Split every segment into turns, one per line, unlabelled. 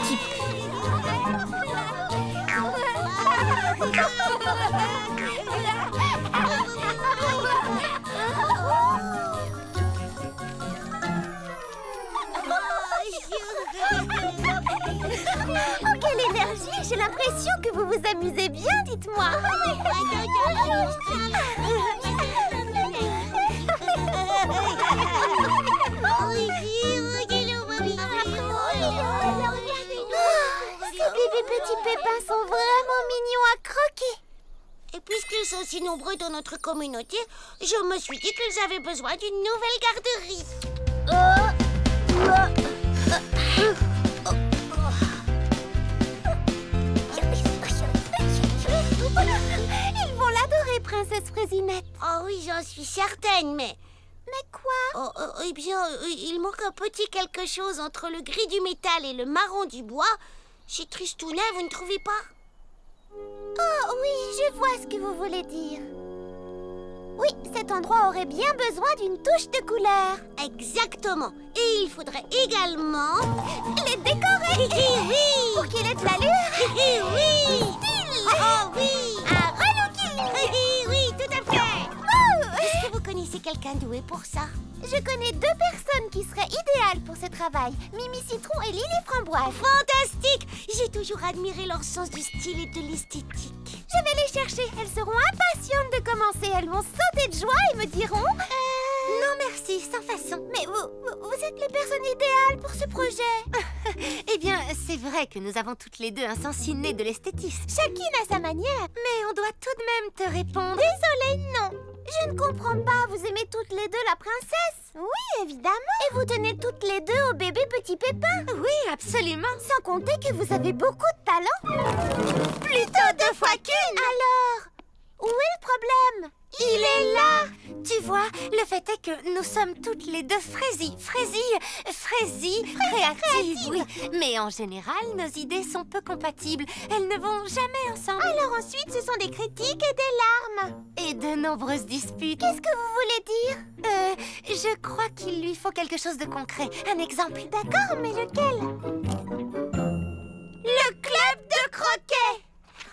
équipe. Oh, quelle énergie! J'ai l'impression que vous vous amusez bien, dites-moi. Ces bébés petits pépins sont vraiment mignons à croquer.
Et puisqu'ils sont si nombreux dans notre communauté, je me suis dit qu'ils avaient besoin d'une nouvelle garderie.
Ils vont l'adorer, princesse Fraisinette.
Oh oui, j'en suis certaine, mais...
Mais quoi?
Eh bien, il manque un petit quelque chose entre le gris du métal et le marron du bois. Chez Tristounet, vous ne trouvez pas?
Oh oui, je vois ce que vous voulez dire. Oui, cet endroit aurait bien besoin d'une touche de couleur.
Exactement. Et il faudrait également...
les décorer.
Oui.
Pour qu'il ait de l'allure.
Oui.
Style.
Oh oui.
Un relooking.
Oui, tout à fait. Est-ce que vous connaissez quelqu'un doué pour ça?
Je connais 2 personnes qui seraient idéales pour ce travail. Mimi Citron et Lily Framboise.
Fantastique. J'ai toujours admiré leur sens du style et de l'esthétique.
Je vais les chercher. Elles seront impatientes de commencer. Elles vont sauter de joie et me diront... Non merci, sans façon. Mais vous êtes les personnes idéales pour ce projet.
Eh bien, c'est vrai que nous avons toutes les deux un sens inné de l'esthétisme.
Chacune à sa manière.
Mais on doit tout de même te répondre.
Désolée, non. Je ne comprends pas. Vous aimez toutes les deux la princesse? Oui, évidemment. Et vous tenez toutes les deux au bébé petit pépin?
Oui, absolument.
Sans compter que vous avez beaucoup de talent.
Plutôt 2 fois qu'une.
Alors, où est le problème?
Il est là. Tu vois, le fait est que nous sommes toutes les deux créatives, oui. Mais en général, nos idées sont peu compatibles. Elles ne vont jamais ensemble.
Alors ensuite, ce sont des critiques et des larmes.
Et de nombreuses disputes.
Qu'est-ce que vous voulez dire?
Je crois qu'il lui faut quelque chose de concret. Un exemple.
D'accord, mais lequel?
Le club de croquet.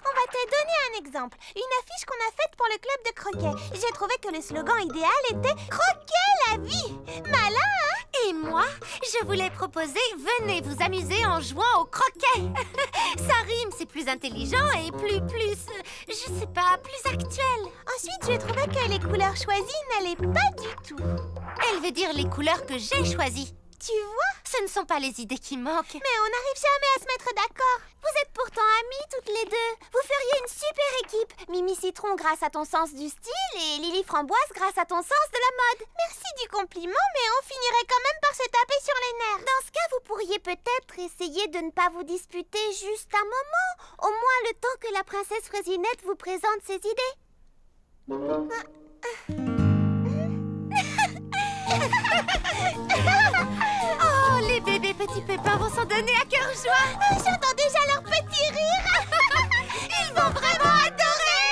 On va te donner un exemple. Une affiche qu'on a faite pour le club de croquet. J'ai trouvé que le slogan idéal était « Croquer la vie ». Malin, hein?
Et moi, je voulais proposer « Venez vous amuser en jouant au croquet ». Ça rime, c'est plus intelligent et plus, je sais pas, plus actuel.
Ensuite, je trouvais que les couleurs choisies n'allaient pas du tout.
Elle veut dire les couleurs que j'ai choisies.
Tu vois?
Ce ne sont pas les idées qui manquent.
Mais on n'arrive jamais à se mettre d'accord. Vous êtes pourtant amies toutes les deux. Vous feriez une super équipe. Mimi Citron grâce à ton sens du style et Lily Framboise grâce à ton sens de la mode. Merci du compliment, mais on finirait quand même par se taper sur les nerfs. Dans ce cas, vous pourriez peut-être essayer de ne pas vous disputer juste un moment. Au moins le temps que la princesse Fraisinette vous présente ses idées.
Oh, les bébés petits pépins vont s'en donner à cœur joie.
J'entends déjà leur petit rire.
Ils vont vraiment adorer.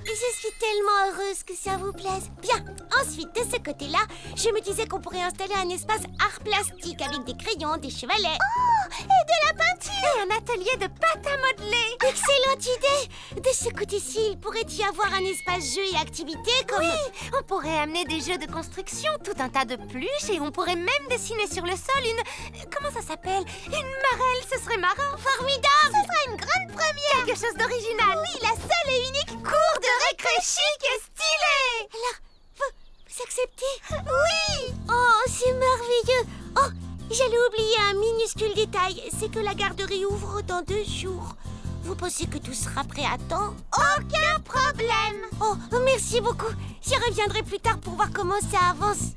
Je suis tellement heureuse que ça vous plaise. Bien, ensuite, de ce côté-là, je me disais qu'on pourrait installer un espace art plastique avec des crayons, des chevalets.
Oh, et de la peinture.
Et un atelier de pâte à modeler.
Excellente idée. De ce côté-ci, il pourrait y avoir un espace jeux et activités comme...
Oui, on pourrait amener des jeux de construction, tout un tas de peluches et on pourrait même dessiner sur le sol une... Comment ça s'appelle? Une marelle, ce serait marrant.
Formidable.
Ce serait une grande première.
Quelque chose d'original.
Oui, la seule et unique
cour de récré chic et stylé.
Alors, vous acceptez?
Oui.
Oh, c'est merveilleux. Oh, j'allais oublier un minuscule détail. C'est que la garderie ouvre dans 2 jours. Vous pensez que tout sera prêt à temps?
Aucun problème.
Oh, merci beaucoup. J'y reviendrai plus tard pour voir comment ça avance.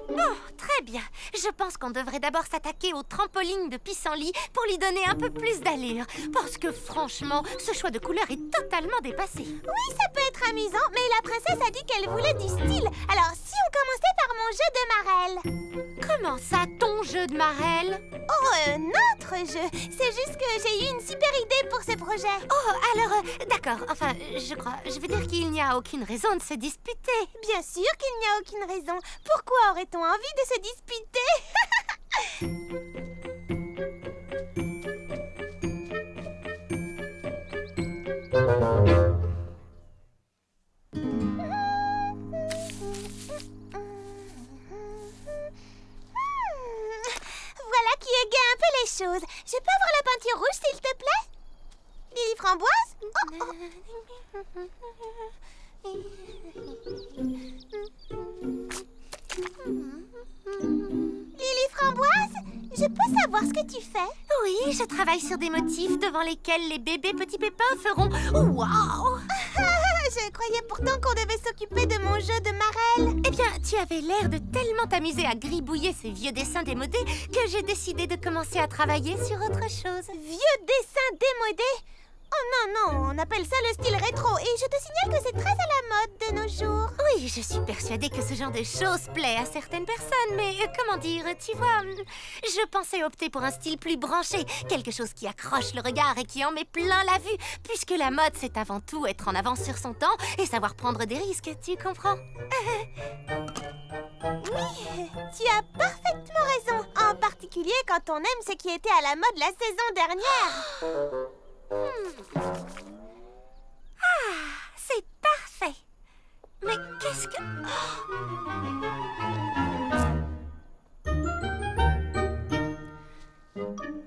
Bon, très bien. Je pense qu'on devrait d'abord s'attaquer au trampoline de pissenlit pour lui donner un peu plus d'allure. Parce que franchement, ce choix de couleur est totalement dépassé.
Oui, ça peut être amusant, mais la princesse a dit qu'elle voulait du style. Alors, si on commençait par mon jeu de marelle?
Comment ça, ton jeu de marelle?
Oh, notre jeu. C'est juste que j'ai eu une super idée pour ce projet.
Oh, alors, d'accord. Enfin, je veux dire qu'il n'y a aucune raison de se disputer.
Bien sûr qu'il n'y a aucune raison. Pourquoi aurait-on envie de se disputer? Voilà qui égaye un peu les choses. Je peux avoir la peinture rouge, s'il te plaît? Lily Framboise? Lily Framboise, je peux savoir ce que tu fais?
Oui, je travaille sur des motifs devant lesquels les bébés petits pépins feront « Waouh !»
Je croyais pourtant qu'on devait s'occuper de mon jeu de marelle.
Eh bien, tu avais l'air de tellement t'amuser à gribouiller ces vieux dessins démodés que j'ai décidé de commencer à travailler sur autre chose.
Vieux dessins démodés? Oh non, non, on appelle ça le style rétro. Et je te signale que c'est très à la mode de nos jours.
Oui, je suis persuadée que ce genre de choses plaît à certaines personnes, mais comment dire, tu vois, je pensais opter pour un style plus branché, quelque chose qui accroche le regard et qui en met plein la vue, puisque la mode, c'est avant tout être en avance sur son temps et savoir prendre des risques, tu comprends?
Oui, tu as parfaitement raison. En particulier quand on aime ce qui était à la mode la saison dernière.
Ah, c'est parfait. Mais qu'est-ce que...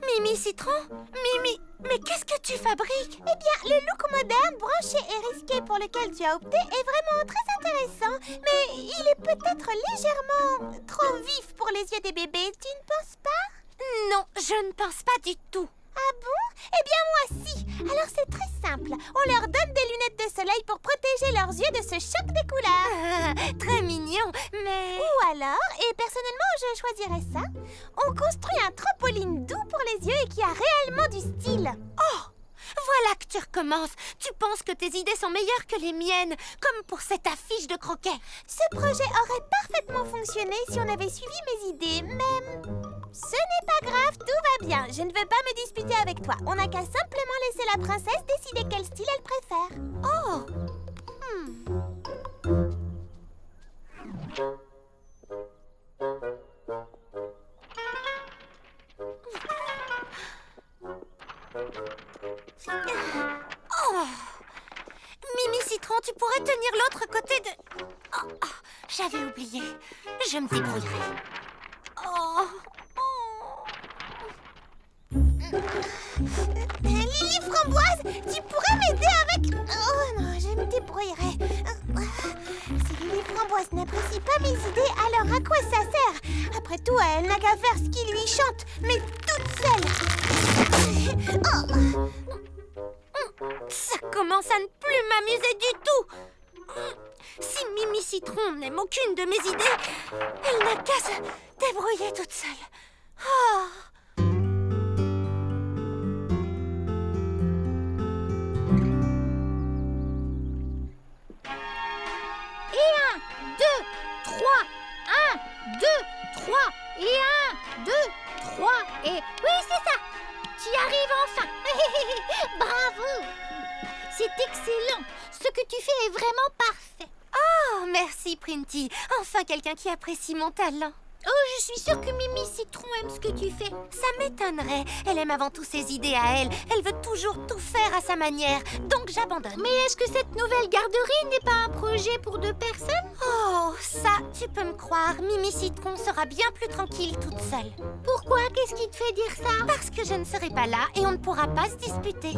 Mimi Citron? Mimi, mais qu'est-ce que tu fabriques?
Eh bien, le look moderne, branché et risqué pour lequel tu as opté est vraiment très intéressant. Mais il est peut-être légèrement trop vif pour les yeux des bébés, tu ne penses pas?
Non, je ne pense pas du tout.
Ah bon? Eh bien, moi si. Alors, c'est très simple. On leur donne des lunettes de soleil pour protéger leurs yeux de ce choc des couleurs.
Très mignon, mais...
Ou alors, et personnellement, je choisirais ça, on construit un trampoline doux pour les yeux et qui a réellement du style.
Oh! Voilà que tu recommences. Tu penses que tes idées sont meilleures que les miennes, comme pour cette affiche de croquet.
Ce projet aurait parfaitement fonctionné si on avait suivi mes idées, mais... Ce n'est pas grave, tout va bien. Je ne veux pas me disputer avec toi. On n'a qu'à simplement laisser la princesse décider quel style elle préfère.
Oh! Oh! Mimi Citron, tu pourrais tenir l'autre côté de... Oh, j'avais oublié. Je me débrouillerai. Oh!
Lily Framboise, tu pourrais m'aider avec... Oh non, je me débrouillerai. Si Lily Framboise n'apprécie pas mes idées, alors à quoi ça sert? Après tout, elle n'a qu'à faire ce qui lui chante, mais toute seule.
Ça commence à ne plus m'amuser du tout. Si Mimi Citron n'aime aucune de mes idées, elle n'a qu'à se débrouiller toute seule. Oh!
Et 1, 2, 3, 1, 2, 3, et 1, 2, 3, et... Oui, c'est ça! Tu y arrives enfin! Bravo! C'est excellent! Ce que tu fais est vraiment parfait!
Oh, merci, Printy. Enfin, quelqu'un qui apprécie mon talent.
Oh, je suis sûre que Mimi Citron aime ce que tu fais.
Ça m'étonnerait. Elle aime avant tout ses idées à elle. Elle veut toujours tout faire à sa manière. Donc, j'abandonne.
Mais est-ce que cette nouvelle garderie n'est pas un projet pour 2 personnes?
Oh, ça, tu peux me croire. Mimi Citron sera bien plus tranquille toute seule.
Pourquoi? Qu'est-ce qui te fait dire ça?
Parce que je ne serai pas là et on ne pourra pas se disputer.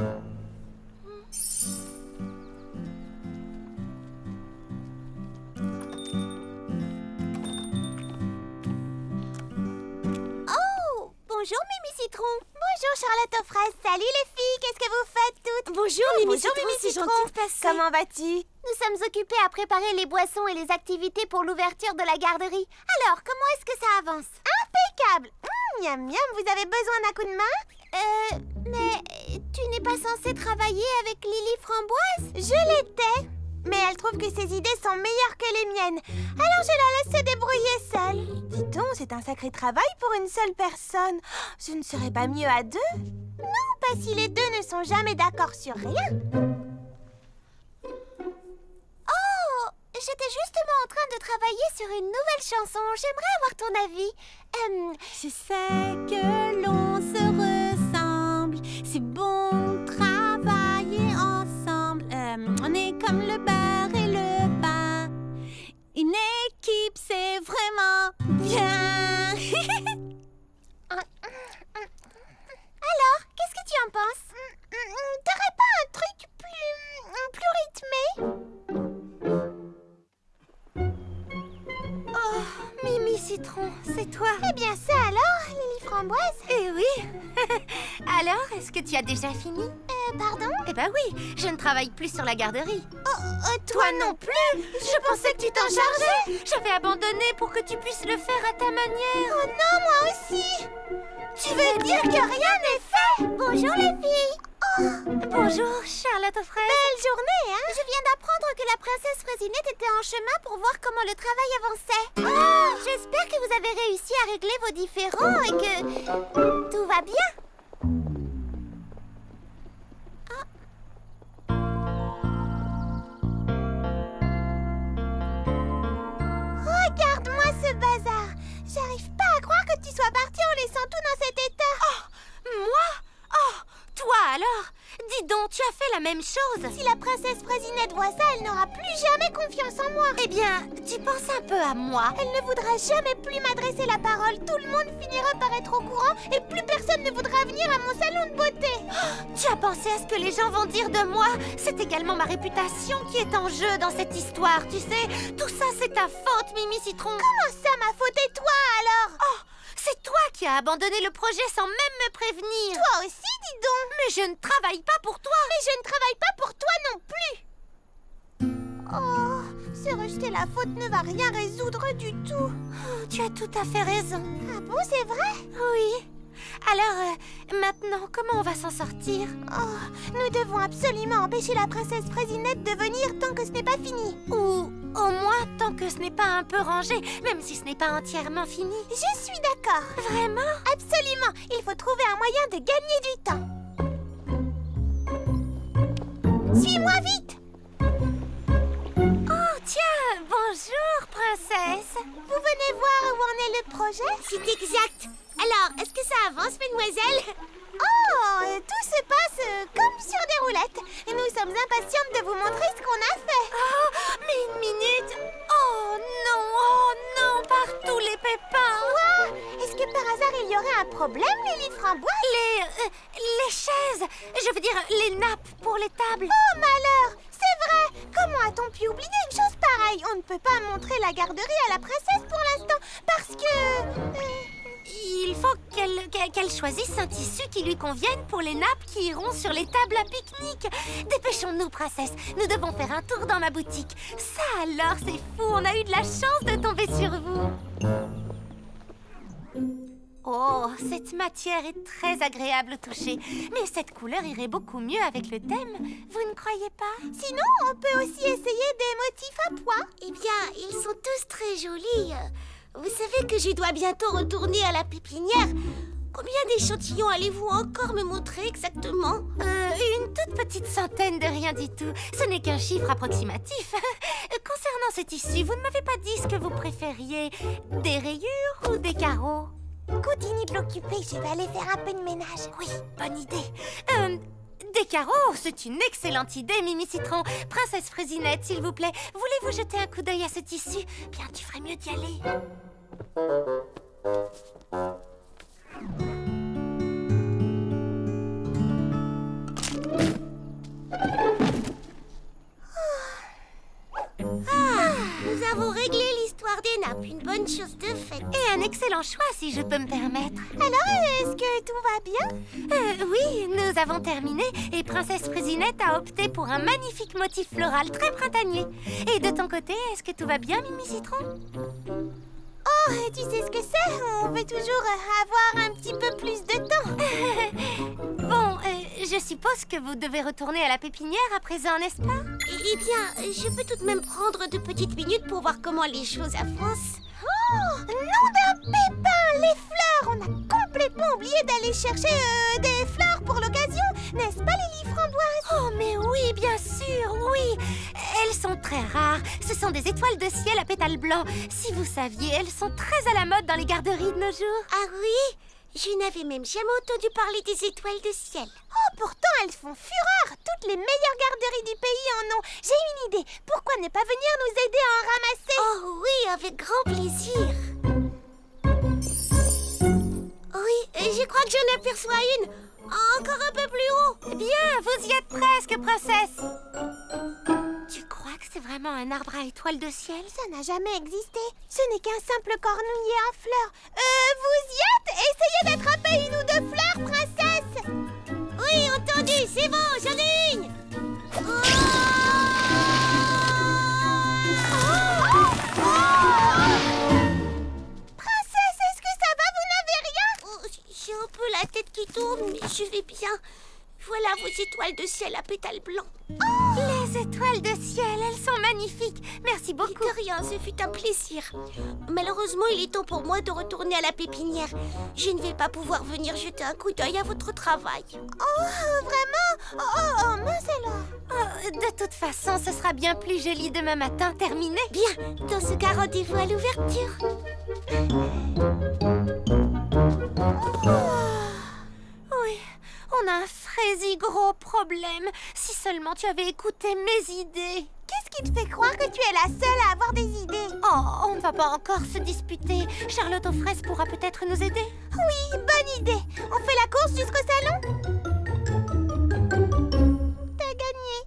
Bonjour Mimi Citron. Bonjour Charlotte aux fraises. Salut les filles, qu'est-ce que vous faites toutes?
Bonjour Mimi
Bonjour
Citron,
Mimi
c'est
Citron.
gentil de passer.
Comment vas-tu? Nous sommes occupés à préparer les boissons et les activités pour l'ouverture de la garderie. Alors, comment est-ce que ça avance? Impeccable. Miam miam, vous avez besoin d'un coup de main? Mais tu n'es pas censée travailler avec Lily Framboise? Je l'étais. Mais elle trouve que ses idées sont meilleures que les miennes. Alors je la laisse se débrouiller seule. Dis donc, c'est un sacré travail pour une seule personne. Ce ne serait pas mieux à deux? Non, pas si les deux ne sont jamais d'accord sur rien. Oh, j'étais justement en train de travailler sur une nouvelle chanson. J'aimerais avoir ton avis.
Je sais que l'on se ressemble. C'est bon de travailler ensemble. On est comme le beurre et le pain. Une équipe, c'est vraiment bien.
Alors, qu'est-ce que tu en penses? T'aurais pas un truc plus rythmé?
Oh, Mimi Citron, c'est toi?
Eh bien ça alors, Lily Framboise?
Eh oui. Alors, est-ce que tu as déjà fini?
Pardon?
Eh ben oui, je ne travaille plus sur la garderie.
Toi non plus?
Je pensais que tu t'en chargeais. J'avais abandonné pour que tu puisses le faire à ta manière.
Oh non, moi aussi! Tu veux dire que rien n'est fait? Bonjour les filles!
Bonjour, Charlotte aux fraises.
Belle journée, hein? Je viens d'apprendre que la princesse Fraisinette était en chemin pour voir comment le travail avançait. J'espère que vous avez réussi à régler vos différends et que tout va bien. Regarde-moi ce bazar. J'arrive pas à croire que tu sois partie en laissant tout dans cet état.
Moi? Oh, toi alors? Dis donc, tu as fait la même chose.
Si la princesse Fraisinette voit ça, elle n'aura plus jamais confiance en moi.
Eh bien, tu penses un peu à moi.
Elle ne voudra jamais plus m'adresser la parole. Tout le monde finira par être au courant et plus personne ne voudra venir à mon salon de beauté.
Tu as pensé à ce que les gens vont dire de moi? C'est également ma réputation qui est en jeu dans cette histoire, tu sais. Tout ça, c'est ta faute, Mimi Citron.
Comment ça, ma faute, et toi alors?
Oh, c'est toi qui as abandonné le projet sans même me prévenir.
Toi aussi, dis donc.
Mais je ne travaille pas pour toi.
Mais je ne travaille pas pour toi non plus. Oh, se rejeter la faute ne va rien résoudre du tout.
Oh, tu as tout à fait raison.
Ah bon, c'est vrai?
Oui. Alors, maintenant, comment on va s'en sortir?
Oh, nous devons absolument empêcher la princesse Fraisinette de venir tant que ce n'est pas fini.
Ou au moins tant que ce n'est pas un peu rangé, même si ce n'est pas entièrement fini.
Je suis d'accord.
Vraiment?
Absolument. Il faut trouver un moyen de gagner du temps. Suis-moi vite.
Oh, tiens, bonjour, princesse.
Vous venez voir où en est le projet?
C'est exact. Alors, est-ce que ça avance, mademoiselle?
Oh, tout se passe comme sur des roulettes. Nous sommes impatientes de vous montrer ce qu'on a fait.
Oh, mais une minute. Oh non, partout les pépins.
Quoi? Est-ce que par hasard il y aurait un problème, Lily Framboise?
Les chaises, je veux dire les nappes pour les tables.
Oh malheur! C'est vrai! Comment a-t-on pu oublier une chose pareille? On ne peut pas montrer la garderie à la princesse pour l'instant parce que...
Il faut qu'elle choisisse un tissu qui lui convienne pour les nappes qui iront sur les tables à pique-nique. Dépêchons-nous, princesse. Nous devons faire un tour dans ma boutique. Ça alors, c'est fou. On a eu de la chance de tomber sur vous. Oh, cette matière est très agréable au toucher. Mais cette couleur irait beaucoup mieux avec le thème. Vous ne croyez pas?
Sinon, on peut aussi essayer des motifs à pois.
Eh bien, ils sont tous très jolis. Vous savez que je dois bientôt retourner à la pépinière. Combien d'échantillons allez-vous encore me montrer exactement?
Une toute petite centaine de rien du tout. Ce n'est qu'un chiffre approximatif. Concernant ce tissu, vous ne m'avez pas dit ce que vous préfériez. Des rayures ou des carreaux?
Continue de l'occuper, je vais aller faire un peu de ménage.
Oui, bonne idée. Des carreaux, c'est une excellente idée, Mimi Citron. Princesse Fraisinette, s'il vous plaît, voulez-vous jeter un coup d'œil à ce tissu? Bien, tu ferais mieux d'y aller.
Nous avons réglé l'histoire des nappes. Une bonne chose de faite.
Et un excellent choix, si je peux me permettre.
Alors, est-ce que tout va bien?
Oui, nous avons terminé et Princesse Fraisinette a opté pour un magnifique motif floral très printanier. Et de ton côté, est-ce que tout va bien, Mimi Citron?
Oh, tu sais ce que c'est? On veut toujours avoir un petit peu plus de temps.
Bon, Je suppose que vous devez retourner à la pépinière à présent, n'est-ce pas?
Eh bien, je peux tout de même prendre 2 petites minutes pour voir comment les choses avancent. Oh, nom d'un pépin, les fleurs! On a complètement oublié d'aller chercher des fleurs pour l'occasion, n'est-ce pas, Lily Framboise?
Oh, mais oui, bien sûr, oui. Elles sont très rares. Ce sont des étoiles de ciel à pétales blancs. Si vous saviez, elles sont très à la mode dans les garderies de nos jours.
Ah oui? Je n'avais même jamais entendu parler des étoiles de ciel. Oh, pourtant, elles font fureur. Toutes les meilleures garderies du pays en ont. J'ai une idée. Pourquoi ne pas venir nous aider à en ramasser? Oh oui, avec grand plaisir. Oui, je crois que j'en aperçois une. Encore un peu plus haut.
Bien, vous y êtes presque, princesse. Tu crois que c'est vraiment un arbre à étoiles de ciel?
Ça n'a jamais existé. Ce n'est qu'un simple cornouiller à fleurs. Vous y êtes? Essayez d'attraper une ou 2 fleurs, princesse. Oui, entendu, c'est bon, j'en ai une. Princesse, est-ce que ça va? Vous n'avez rien? J'ai un peu la tête qui tourne, mais je vais bien. Voilà vos étoiles de ciel à pétales blancs.
Les étoiles de ciel, elles sont magnifiques. Merci beaucoup.
De rien, ce fut un plaisir. Malheureusement, il est temps pour moi de retourner à la pépinière. Je ne vais pas pouvoir venir jeter un coup d'œil à votre travail. Oh, vraiment? Oh, mince alors.
De toute façon, ce sera bien plus joli demain matin, terminé.
Bien, dans ce cas, rendez-vous à l'ouverture.
Oui, on a un fraisi gros problème. Si seulement tu avais écouté mes idées.
Qu'est-ce qui te fait croire que tu es la seule à avoir des idées?
Oh, on ne va pas encore se disputer. Charlotte aux fraises pourra peut-être nous aider.
Oui, bonne idée. On fait la course jusqu'au salon? T'as gagné.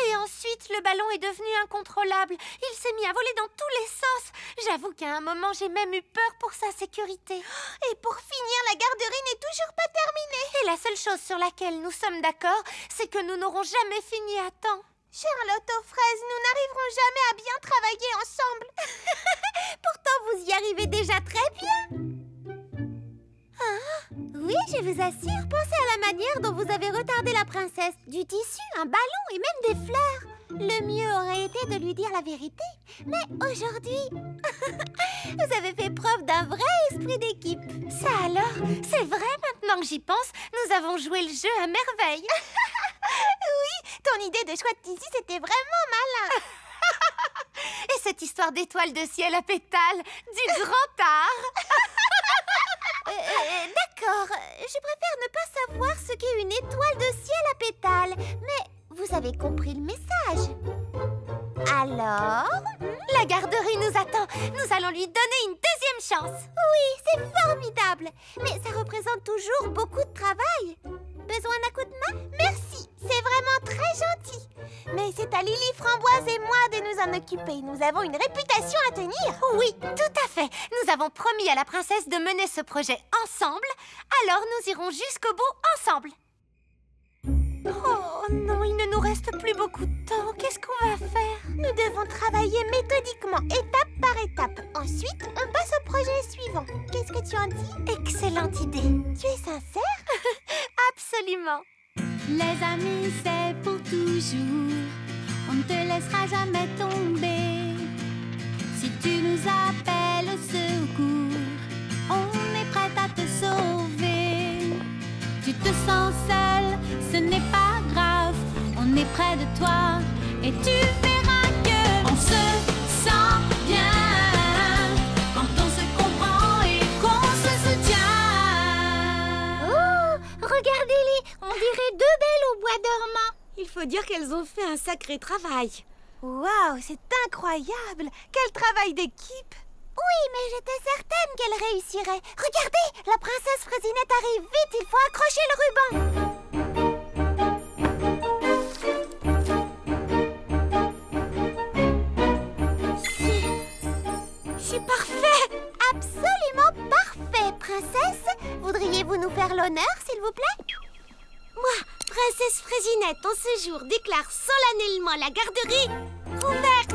Et ensuite, le ballon est devenu incontrôlable. Il s'est mis à voler dans tous les sens. J'avoue qu'à un moment, j'ai même eu peur pour sa sécurité.
Et pour finir, la garderie n'est toujours pas terminée.
Et la seule chose sur laquelle nous sommes d'accord, c'est que nous n'aurons jamais fini à temps.
Charlotte aux fraises, nous n'arriverons jamais à bien travailler ensemble. Pourtant, vous y arrivez déjà très bien. Oui, je vous assure, pensez à la manière dont vous avez retardé la princesse. Du tissu, un ballon et même des fleurs. Le mieux aurait été de lui dire la vérité. Mais aujourd'hui, vous avez fait preuve d'un vrai esprit d'équipe.
Ça alors? C'est vrai, maintenant que j'y pense, nous avons joué le jeu à merveille.
Oui, ton idée de choix de tissu, c'était vraiment malin.
Et cette histoire d'étoiles de ciel à pétales, du grand art.
D'accord, je préfère ne pas savoir ce qu'est une étoile de ciel à pétales. Mais vous avez compris le message. Alors?
La garderie nous attend. Nous allons lui donner une deuxième chance.
Oui, c'est formidable. Mais ça représente toujours beaucoup de travail. Besoin d'un coup de main? Merci, c'est vraiment très gentil. Mais c'est à Lily Framboise et moi de nous en occuper. Nous avons une réputation à tenir.
Oui, tout à fait. Nous avons promis à la princesse de mener ce projet ensemble. Alors nous irons jusqu'au bout ensemble. Oh non, il ne nous reste plus beaucoup de temps. Qu'est-ce qu'on va faire?
Nous devons travailler méthodiquement, étape par étape. Ensuite, on passe au projet suivant. Qu'est-ce que tu en dis?
Excellente idée.
Tu es sincère?
Absolument.
Les amis, c'est pour toujours. On ne te laissera jamais tomber. Si tu nous appelles au secours, on est prête à te sauver. Tu te sens seul, ce n'est pas grave. On est près de toi et tu verras que on se sent bien quand on se comprend et qu'on se soutient.
Oh, regardez-les, on dirait 2 belles au bois dormant.
Il faut dire qu'elles ont fait un sacré travail. Waouh, c'est incroyable! Quel travail d'équipe! Oui, mais j'étais certaine qu'elle réussirait. Regardez, la princesse Fraisinette arrive vite, il faut accrocher le ruban. C'est parfait! Absolument parfait, princesse. Voudriez-vous nous faire l'honneur, s'il vous plaît? Moi, princesse Fraisinette, en ce jour, déclare solennellement la garderie ouverte.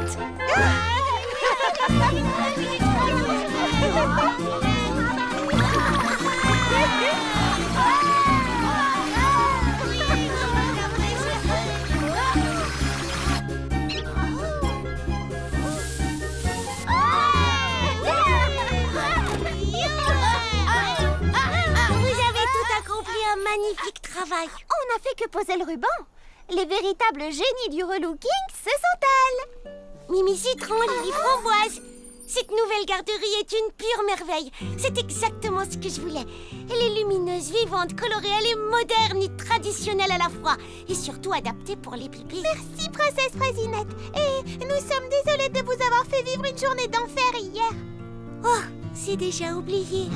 n'a fait que poser le ruban. Les véritables génies du relooking, ce sont elles.
Mimi Citron, Lily Framboise. Cette nouvelle garderie est une pure merveille. C'est exactement ce que je voulais. Elle est lumineuse, vivante, colorée, elle est moderne et traditionnelle à la fois. Et surtout adaptée pour les pipis.
Merci, princesse Fraisinette. Et nous sommes désolés de vous avoir fait vivre une journée d'enfer hier.
Oh, c'est déjà oublié.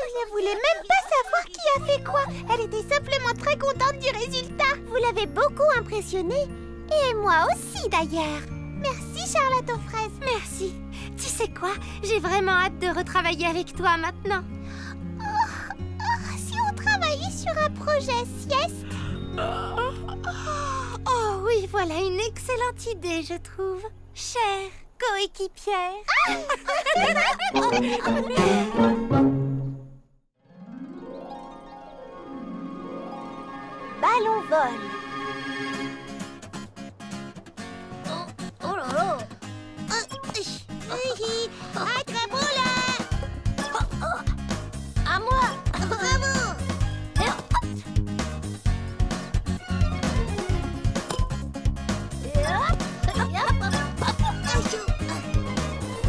Je ne voulais même pas savoir qui a fait quoi. Elle était simplement très contente du résultat. Vous l'avez beaucoup impressionnée. Et moi aussi, d'ailleurs. Merci, Charlotte aux fraises.
Merci. Tu sais quoi? J'ai vraiment hâte de retravailler avec toi maintenant.
Si on travaillait sur un projet sieste.
Oh oui, voilà une excellente idée, je trouve. Chère coéquipière.
Ballon vol.
Oh là là.
Attrape-la!
À moi.
Bravo!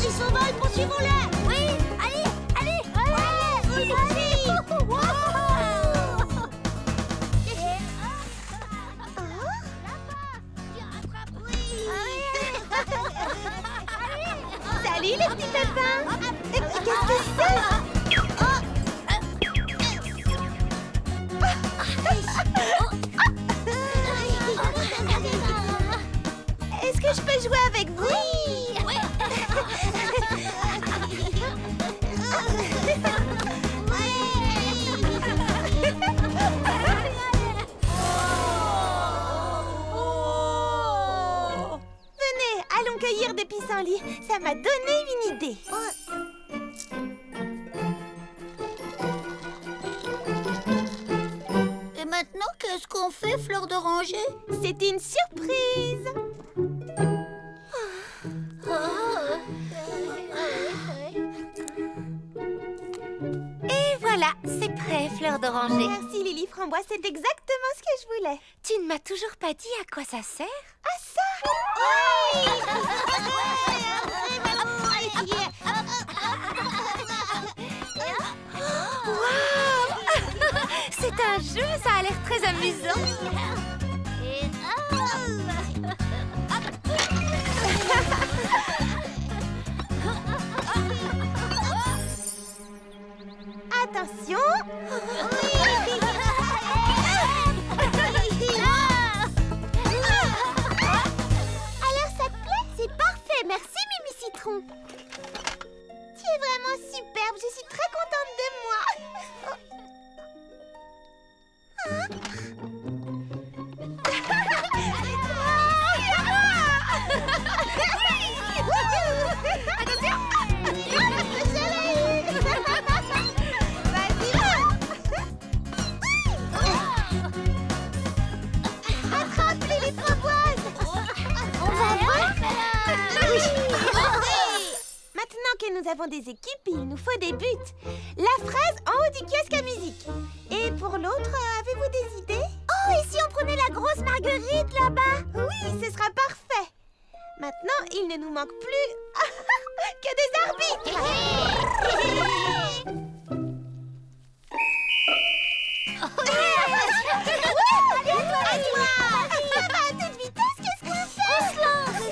Ils s'envolent, poursuivons-la!
Oui, allez, allez.
Salut les petits pépins. Qu'est-ce que c'est? Est-ce que je peux jouer avec vous? Venez, allons cueillir des pissenlits. Ça m'a donné une idée.
Et maintenant, qu'est-ce qu'on fait, Fleur d'Oranger?
C'est une surprise.
Et voilà, c'est prêt, Fleur d'Oranger.
Merci Lily Framboise, c'est exactement ce que je voulais.
Tu ne m'as toujours pas dit à quoi ça sert?
Ah ça?
C'est un jeu, ça a l'air très amusant.
Attention. Alors ça te plaît? C'est parfait, merci Mimi Citron. Tu es vraiment superbe, je suis très contente de moi. Maintenant que nous avons des équipes, il nous faut des buts. La fraise en haut du kiosque à musique. Et pour l'autre, avez-vous des idées? Oh, et si on prenait la grosse marguerite là-bas? Oui, ce sera parfait. Maintenant, il ne nous manque plus que des arbitres. À toi! Ça va à toute vitesse, qu'est-ce qu'on fait?
On se lance.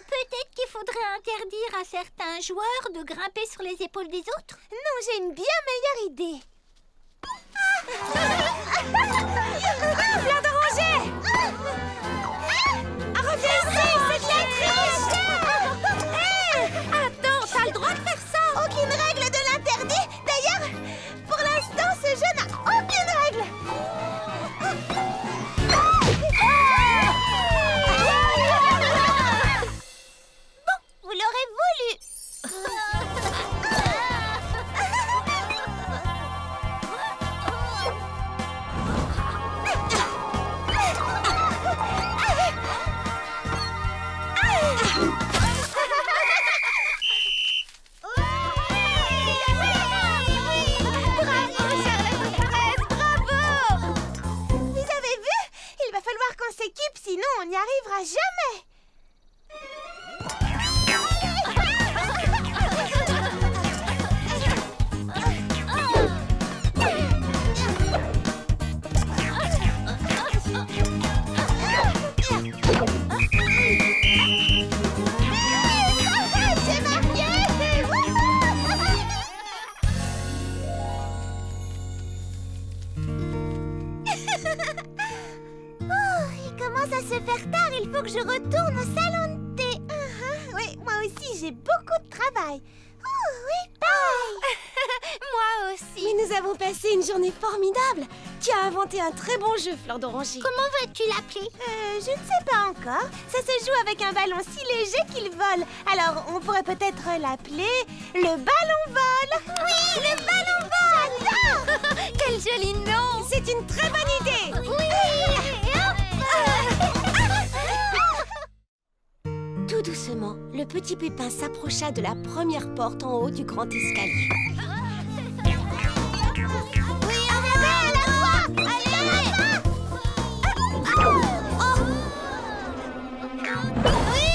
Peut-être qu'il faudrait interdire à certains joueurs de grimper sur les épaules des autres.
Non, j'ai une bien meilleure idée. Fleur d'Oranger! Reviens ici, c'est de la triche!
Attends, t'as le droit de faire ça!
Aucune règle de l'interdit. D'ailleurs, pour l'instant, ce jeu n'a aucune règle. Bon, vous l'aurez voulu.
j'ai beaucoup de travail.
Oh, oui, pareil.
Moi aussi.
Mais nous avons passé une journée formidable. Tu as inventé un très bon jeu, Fleur d'Oranger.
Comment vas-tu l'appeler?
Je ne sais pas encore. Ça se joue avec un ballon si léger qu'il vole. Alors, on pourrait peut-être l'appeler le ballon vol.
Oui, le ballon vol. J'adore.
Quel joli nom.
C'est une très bonne idée.
Oui.
Tout doucement, le petit Pépin s'approcha de la première porte en haut du grand escalier.
Oui, on revient à la fois. Allez.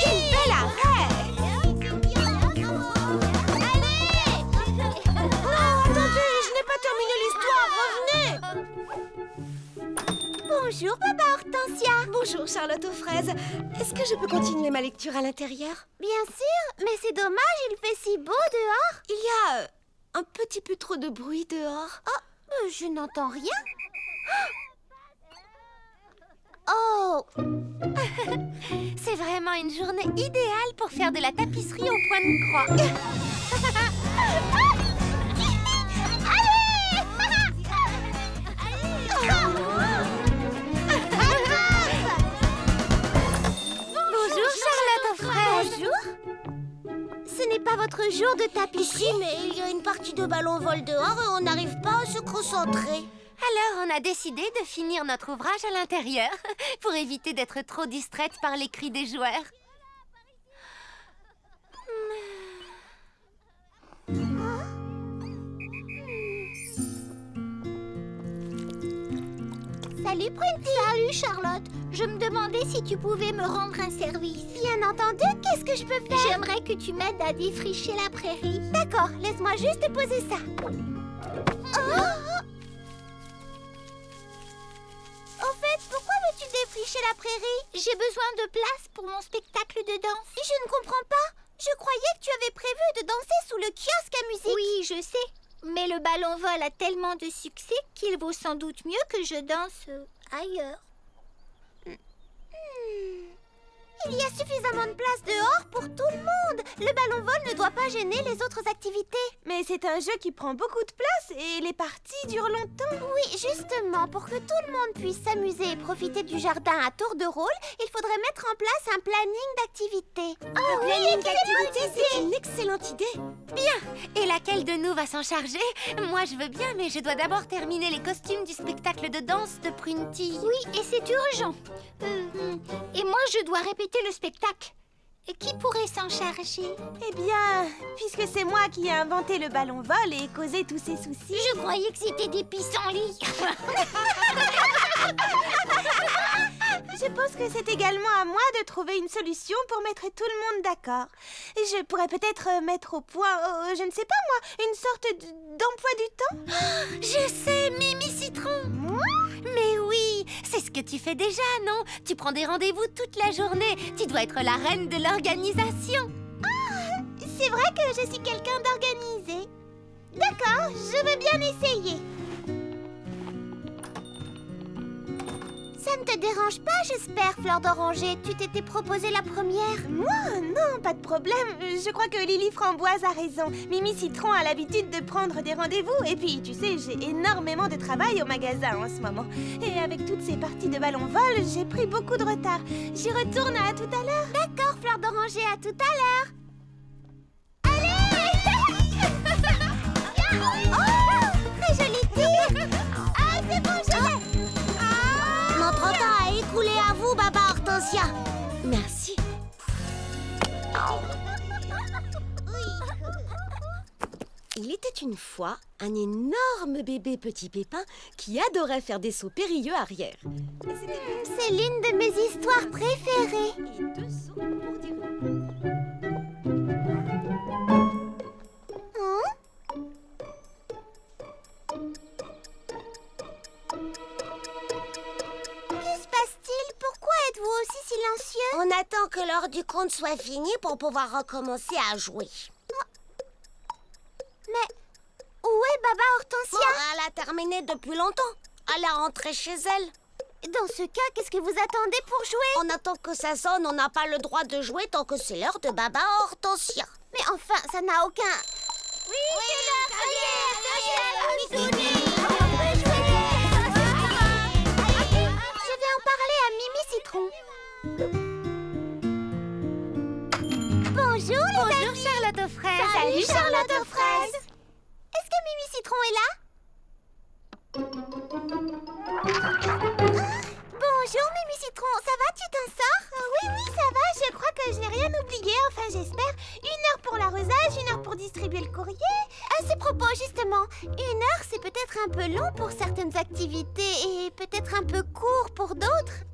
Quel bel arrêt! Attendez, je n'ai pas terminé l'histoire, revenez!
Bonjour, Papa Hortensia.
Bonjour, Charlotte aux fraises. Est-ce que je peux continuer ma lecture à l'intérieur?
Bien sûr, mais c'est dommage, il fait si beau dehors.
Il y a un petit peu trop de bruit dehors.
Oh, je n'entends rien. Oh,
C'est vraiment une journée idéale pour faire de la tapisserie au point de croix. Bonjour Charlotte aux fraises.
bonjour. Ce n'est pas votre jour de tapisserie.
Ici, mais il y a une partie de ballon vol dehors et on n'arrive pas à se concentrer.
Alors, on a décidé de finir notre ouvrage à l'intérieur pour éviter d'être trop distraite par les cris des joueurs.
Salut Prunty. Salut Charlotte. Je me demandais si tu pouvais me rendre un service.
Bien entendu, qu'est-ce que je peux faire?
J'aimerais que tu m'aides à défricher la prairie.
D'accord, laisse-moi juste poser ça. Au fait, pourquoi veux-tu défricher la prairie?
J'ai besoin de place pour mon spectacle de danse.
Je ne comprends pas. Je croyais que tu avais prévu de danser sous le kiosque à musique.
Oui, je sais. Mais le ballon vol a tellement de succès qu'il vaut sans doute mieux que je danse ailleurs.
Il y a suffisamment de place dehors pour tout le monde. Le ballon vol ne doit pas gêner les autres activités.
Mais c'est un jeu qui prend beaucoup de place et les parties durent longtemps.
Oui, justement, pour que tout le monde puisse s'amuser et profiter du jardin à tour de rôle, il faudrait mettre en place un planning d'activités.
Le planning d'activité, c'est une excellente idée.
Et laquelle de nous va s'en charger? Moi, je veux bien, mais je dois d'abord terminer les costumes du spectacle de danse de Prunty.
Oui, et c'est urgent. Et moi, je dois répéter le spectacle. Et qui pourrait s'en charger?
Eh bien, puisque c'est moi qui ai inventé le ballon vol et causé tous ces soucis...
Je croyais que c'était des pissenlits.
Je pense que c'est également à moi de trouver une solution pour mettre tout le monde d'accord. Je pourrais peut-être mettre au point, je ne sais pas moi, une sorte d'emploi du temps.
Je sais, Mimi Citron.
Moi?
Mais oui, c'est ce que tu fais déjà, non? Tu prends des rendez-vous toute la journée. Tu dois être la reine de l'organisation.
C'est vrai que je suis quelqu'un d'organisé. D'accord, je veux bien essayer. Ça ne te dérange pas, j'espère, Fleur d'Oranger? Tu t'étais proposée la première.
Moi? Non, pas de problème. Je crois que Lily Framboise a raison. Mimi Citron a l'habitude de prendre des rendez-vous. Et puis, tu sais, j'ai énormément de travail au magasin en ce moment. Et avec toutes ces parties de ballon vol, j'ai pris beaucoup de retard. J'y retourne à tout à l'heure.
D'accord, Fleur d'Oranger, à tout à l'heure. Oh, très joli tir. Ah, c'est bon, je l'ai.
Notre temps a écoulé à vous, Baba Hortensia. Merci. Il était une fois un énorme bébé petit Pépin qui adorait faire des sauts périlleux arrière.
C'est l'une de mes histoires préférées.
Et 2 sauts pour dire...
Que se passe-t-il? Pourquoi êtes-vous aussi silencieux?
On attend que l'heure du conte soit finie pour pouvoir recommencer à jouer.
Mais où est Baba Hortensia?
Bon, elle a terminé depuis longtemps. Elle est rentrée chez elle.
Dans ce cas, qu'est-ce que vous attendez pour jouer?
On attend que ça sonne, on n'a pas le droit de jouer tant que c'est l'heure de Baba Hortensia.
Mais enfin, ça n'a aucun...
Oui, c'est l'heure.
Je vais en parler à Mimi Citron. Bonjour les amis.
Bonjour Charlotte aux fraises.
Salut Charlotte aux fraises. Est-ce que Mimi Citron est là? Bonjour Mimi Citron, ça va, tu t'en sors? Oui, ça va, je crois que je n'ai rien oublié, enfin j'espère. 1 heure pour l'arrosage, 1 heure pour distribuer le courrier. À ce propos, justement, 1 heure c'est peut-être un peu long pour certaines activités et peut-être un peu court pour d'autres.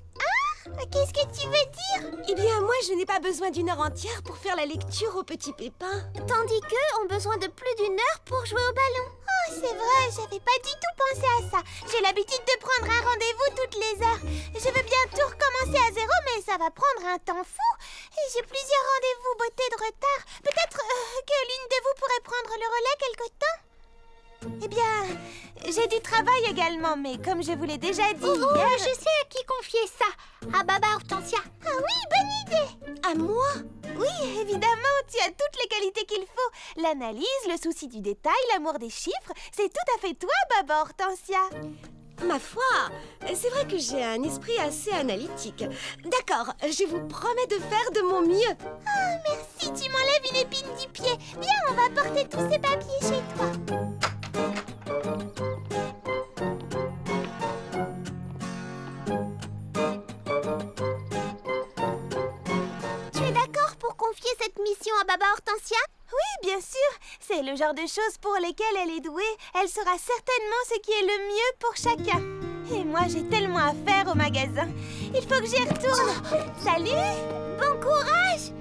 Qu'est-ce que tu veux dire?
Eh bien, moi, je n'ai pas besoin d'1 heure entière pour faire la lecture aux petits pépins.
Tandis qu'eux ont besoin de plus d'1 heure pour jouer au ballon. Oh, c'est vrai, j'avais pas du tout pensé à ça. J'ai l'habitude de prendre un rendez-vous toutes les heures. Je veux bien tout recommencer à zéro, mais ça va prendre un temps fou. Et j'ai plusieurs rendez-vous beauté de retard. Peut-être que l'une de vous pourrait prendre le relais quelque temps? Eh bien, j'ai du travail également, mais comme je vous l'ai déjà dit hier...
Je sais à qui confier ça. À Baba Hortensia.
Ah oui, bonne idée!
À moi?
Oui, évidemment, tu as toutes les qualités qu'il faut. L'analyse, le souci du détail, l'amour des chiffres, c'est tout à fait toi, Baba Hortensia.
Ma foi, c'est vrai que j'ai un esprit assez analytique. D'accord, je vous promets de faire de mon mieux.
Ah, merci, tu m'enlèves une épine du pied. Viens, on va porter tous ces papiers chez toi. Tu es d'accord pour confier cette mission à Baba Hortensia? Oui, bien sûr. C'est le genre de choses pour lesquelles elle est douée. Elle saura certainement ce qui est le mieux pour chacun. Et moi, j'ai tellement à faire au magasin. Il faut que j'y retourne. Salut! Bon courage!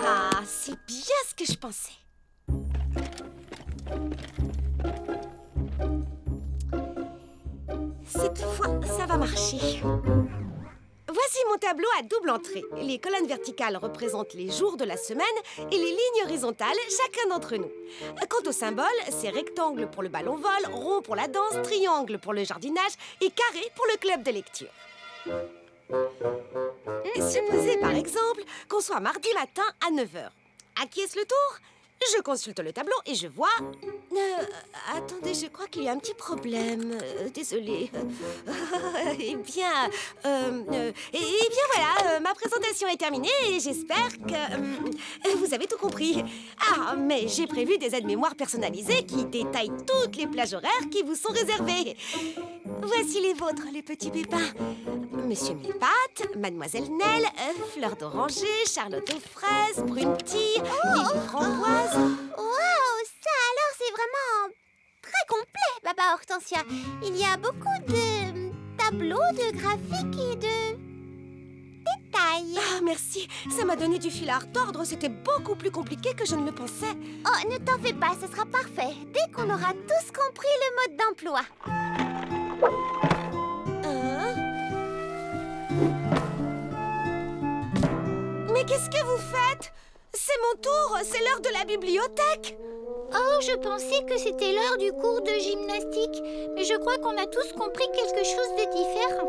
Ah, c'est bien ce que je pensais. Cette fois, ça va marcher. Voici mon tableau à double entrée. Les colonnes verticales représentent les jours de la semaine et les lignes horizontales, chacun d'entre nous. Quant aux symboles, c'est rectangle pour le ballon-vol, rond pour la danse, triangle pour le jardinage et carré pour le club de lecture. Supposez par exemple qu'on soit mardi matin à 9h. À qui est-ce le tour? Je consulte le tableau et je vois... attendez, je crois qu'il y a un petit problème. Désolée. Eh bien voilà, ma présentation est terminée et j'espère que vous avez tout compris. Ah, mais j'ai prévu des aides-mémoires personnalisées qui détaillent toutes les plages horaires qui vous sont réservées. Voici les vôtres, les petits pépins. Monsieur Millepattes, Mademoiselle Nell, Fleur d'Oranger, Charlotte aux fraises, Brune-Tille, Lily Framboise.
Waouh, ça alors c'est vraiment très complet, Baba Hortensia. Il y a beaucoup de tableaux, de graphiques et de détails.
Ah, merci. Ça m'a donné du fil à retordre. C'était beaucoup plus compliqué que je ne le pensais.
Oh, ne t'en fais pas, ce sera parfait. Dès qu'on aura tous compris le mode d'emploi.
Mais qu'est-ce que vous faites? C'est mon tour, c'est l'heure de la bibliothèque.
Oh, je pensais que c'était l'heure du cours de gymnastique. Mais je crois qu'on a tous compris quelque chose de différent.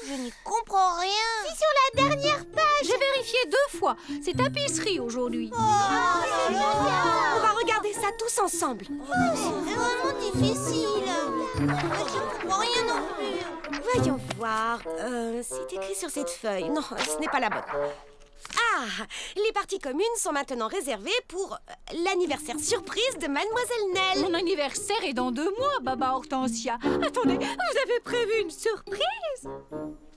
Je n'y comprends rien. C'est sur la dernière page.
J'ai vérifié 2 fois. C'est tapisserie aujourd'hui.
C'est génial.
On va regarder ça tous ensemble.
C'est vraiment difficile. Je ne comprends rien non plus.
Voyons voir. C'est écrit sur cette feuille. Non, ce n'est pas la bonne. Ah, les parties communes sont maintenant réservées pour l'anniversaire surprise de Mademoiselle Nell.
Mon anniversaire est dans 2 mois, Baba Hortensia. Attendez, vous avez prévu une surprise?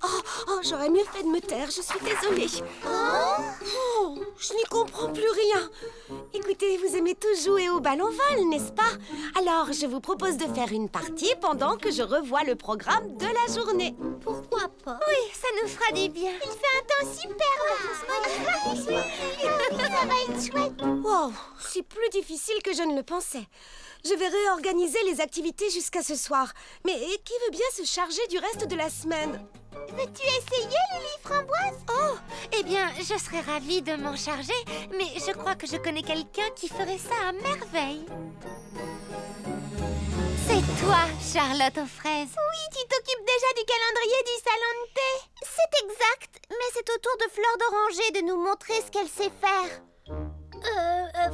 Oh, j'aurais mieux fait de me taire, je suis désolée. Oh, je n'y comprends plus rien. Écoutez, vous aimez tous jouer au ballon-vol, n'est-ce pas? Alors, je vous propose de faire une partie pendant que je revois le programme de la journée.
Pourquoi pas? Oui, ça nous fera du bien. Il fait un temps superbe. Ça va être chouette.
Wow, c'est plus difficile que je ne le pensais. Je vais réorganiser les activités jusqu'à ce soir. Mais qui veut bien se charger du reste de la semaine?
Veux-tu essayer, Lily Framboise?
Oh, eh bien, je serais ravie de m'en charger, mais je crois que je connais quelqu'un qui ferait ça à merveille. C'est toi, Charlotte aux fraises.
Oui, tu t'occupes déjà du calendrier du salon de thé. C'est exact, mais c'est au tour de Fleur d'Oranger de nous montrer ce qu'elle sait faire.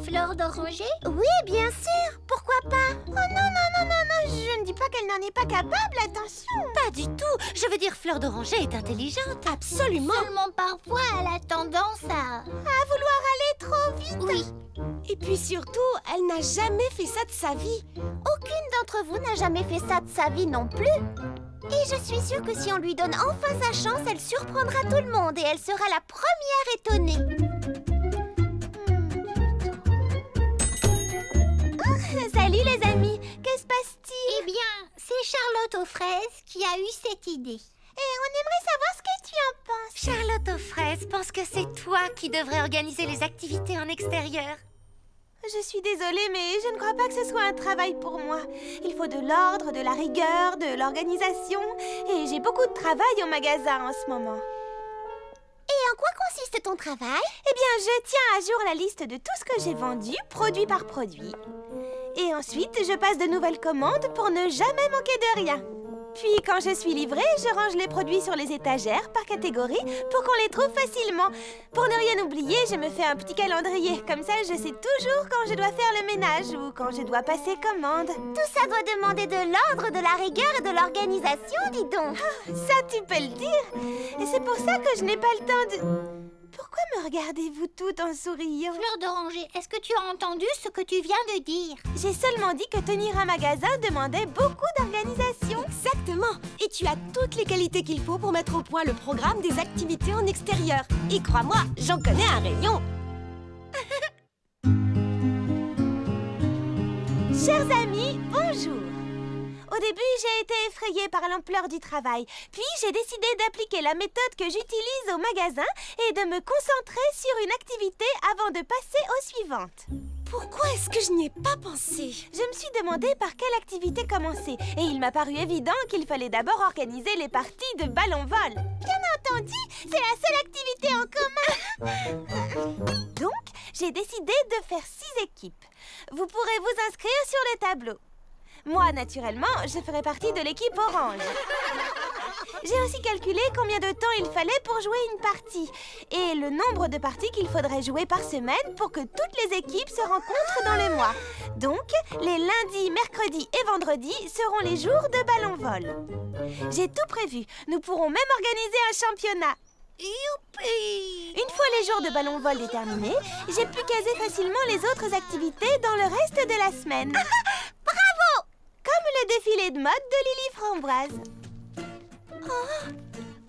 Fleur d'oranger?
Oui, bien sûr. Pourquoi pas? Oh non, non, non, non, non, je ne dis pas qu'elle n'en est pas capable, attention.
Pas du tout. Je veux dire, Fleur d'Oranger est intelligente.
Absolument.
Seulement parfois, elle a tendance à...
À vouloir aller trop vite.
Oui.
Et puis surtout, elle n'a jamais fait ça de sa vie. Aucune d'entre vous n'a jamais fait ça de sa vie non plus. Et je suis sûre que si on lui donne enfin sa chance, elle surprendra tout le monde et elle sera la première étonnée. Salut les amis, que se passe-t-il?
Eh bien, c'est Charlotte aux fraises qui a eu cette idée.
Et on aimerait savoir ce que tu en penses.
Charlotte aux fraises pense que c'est toi qui devrais organiser les activités en extérieur.
Je suis désolée, mais je ne crois pas que ce soit un travail pour moi. Il faut de l'ordre, de la rigueur, de l'organisation. Et j'ai beaucoup de travail au magasin en ce moment. Et en quoi consiste ton travail? Eh bien, je tiens à jour la liste de tout ce que j'ai vendu, produit par produit. Et ensuite, je passe de nouvelles commandes pour ne jamais manquer de rien. Puis, quand je suis livrée, je range les produits sur les étagères par catégorie pour qu'on les trouve facilement. Pour ne rien oublier, je me fais un petit calendrier. Comme ça, je sais toujours quand je dois faire le ménage ou quand je dois passer commande. Tout ça doit demander de l'ordre, de la rigueur et de l'organisation, dis donc. Ça, tu peux le dire. Et c'est pour ça que je n'ai pas le temps de... Pourquoi me regardez-vous tout en souriant?
Fleur d'oranger, est-ce que tu as entendu ce que tu viens de dire?
J'ai seulement dit que tenir un magasin demandait beaucoup d'organisation. Exactement. Et tu as toutes les qualités qu'il faut pour mettre au point le programme des activités en extérieur. Et crois-moi, j'en connais un rayon. Chers amis, bonjour. Au début, j'ai été effrayée par l'ampleur du travail. Puis, j'ai décidé d'appliquer la méthode que j'utilise au magasin et de me concentrer sur une activité avant de passer aux suivantes. Pourquoi est-ce que je n'y ai pas pensé? Je me suis demandé par quelle activité commencer. Et il m'a paru évident qu'il fallait d'abord organiser les parties de ballon-vol. Bien entendu, c'est la seule activité en commun. Donc, j'ai décidé de faire 6 équipes. Vous pourrez vous inscrire sur le tableau. Moi, naturellement, je ferai partie de l'équipe orange. J'ai aussi calculé combien de temps il fallait pour jouer une partie et le nombre de parties qu'il faudrait jouer par semaine pour que toutes les équipes se rencontrent dans le mois. Donc, les lundis, mercredis et vendredis seront les jours de ballon-vol. J'ai tout prévu. Nous pourrons même organiser un championnat. Youpi! Une fois les jours de ballon-vol déterminés, j'ai pu caser facilement les autres activités dans le reste de la semaine. Bravo! Comme le défilé de mode de Lily Framboise.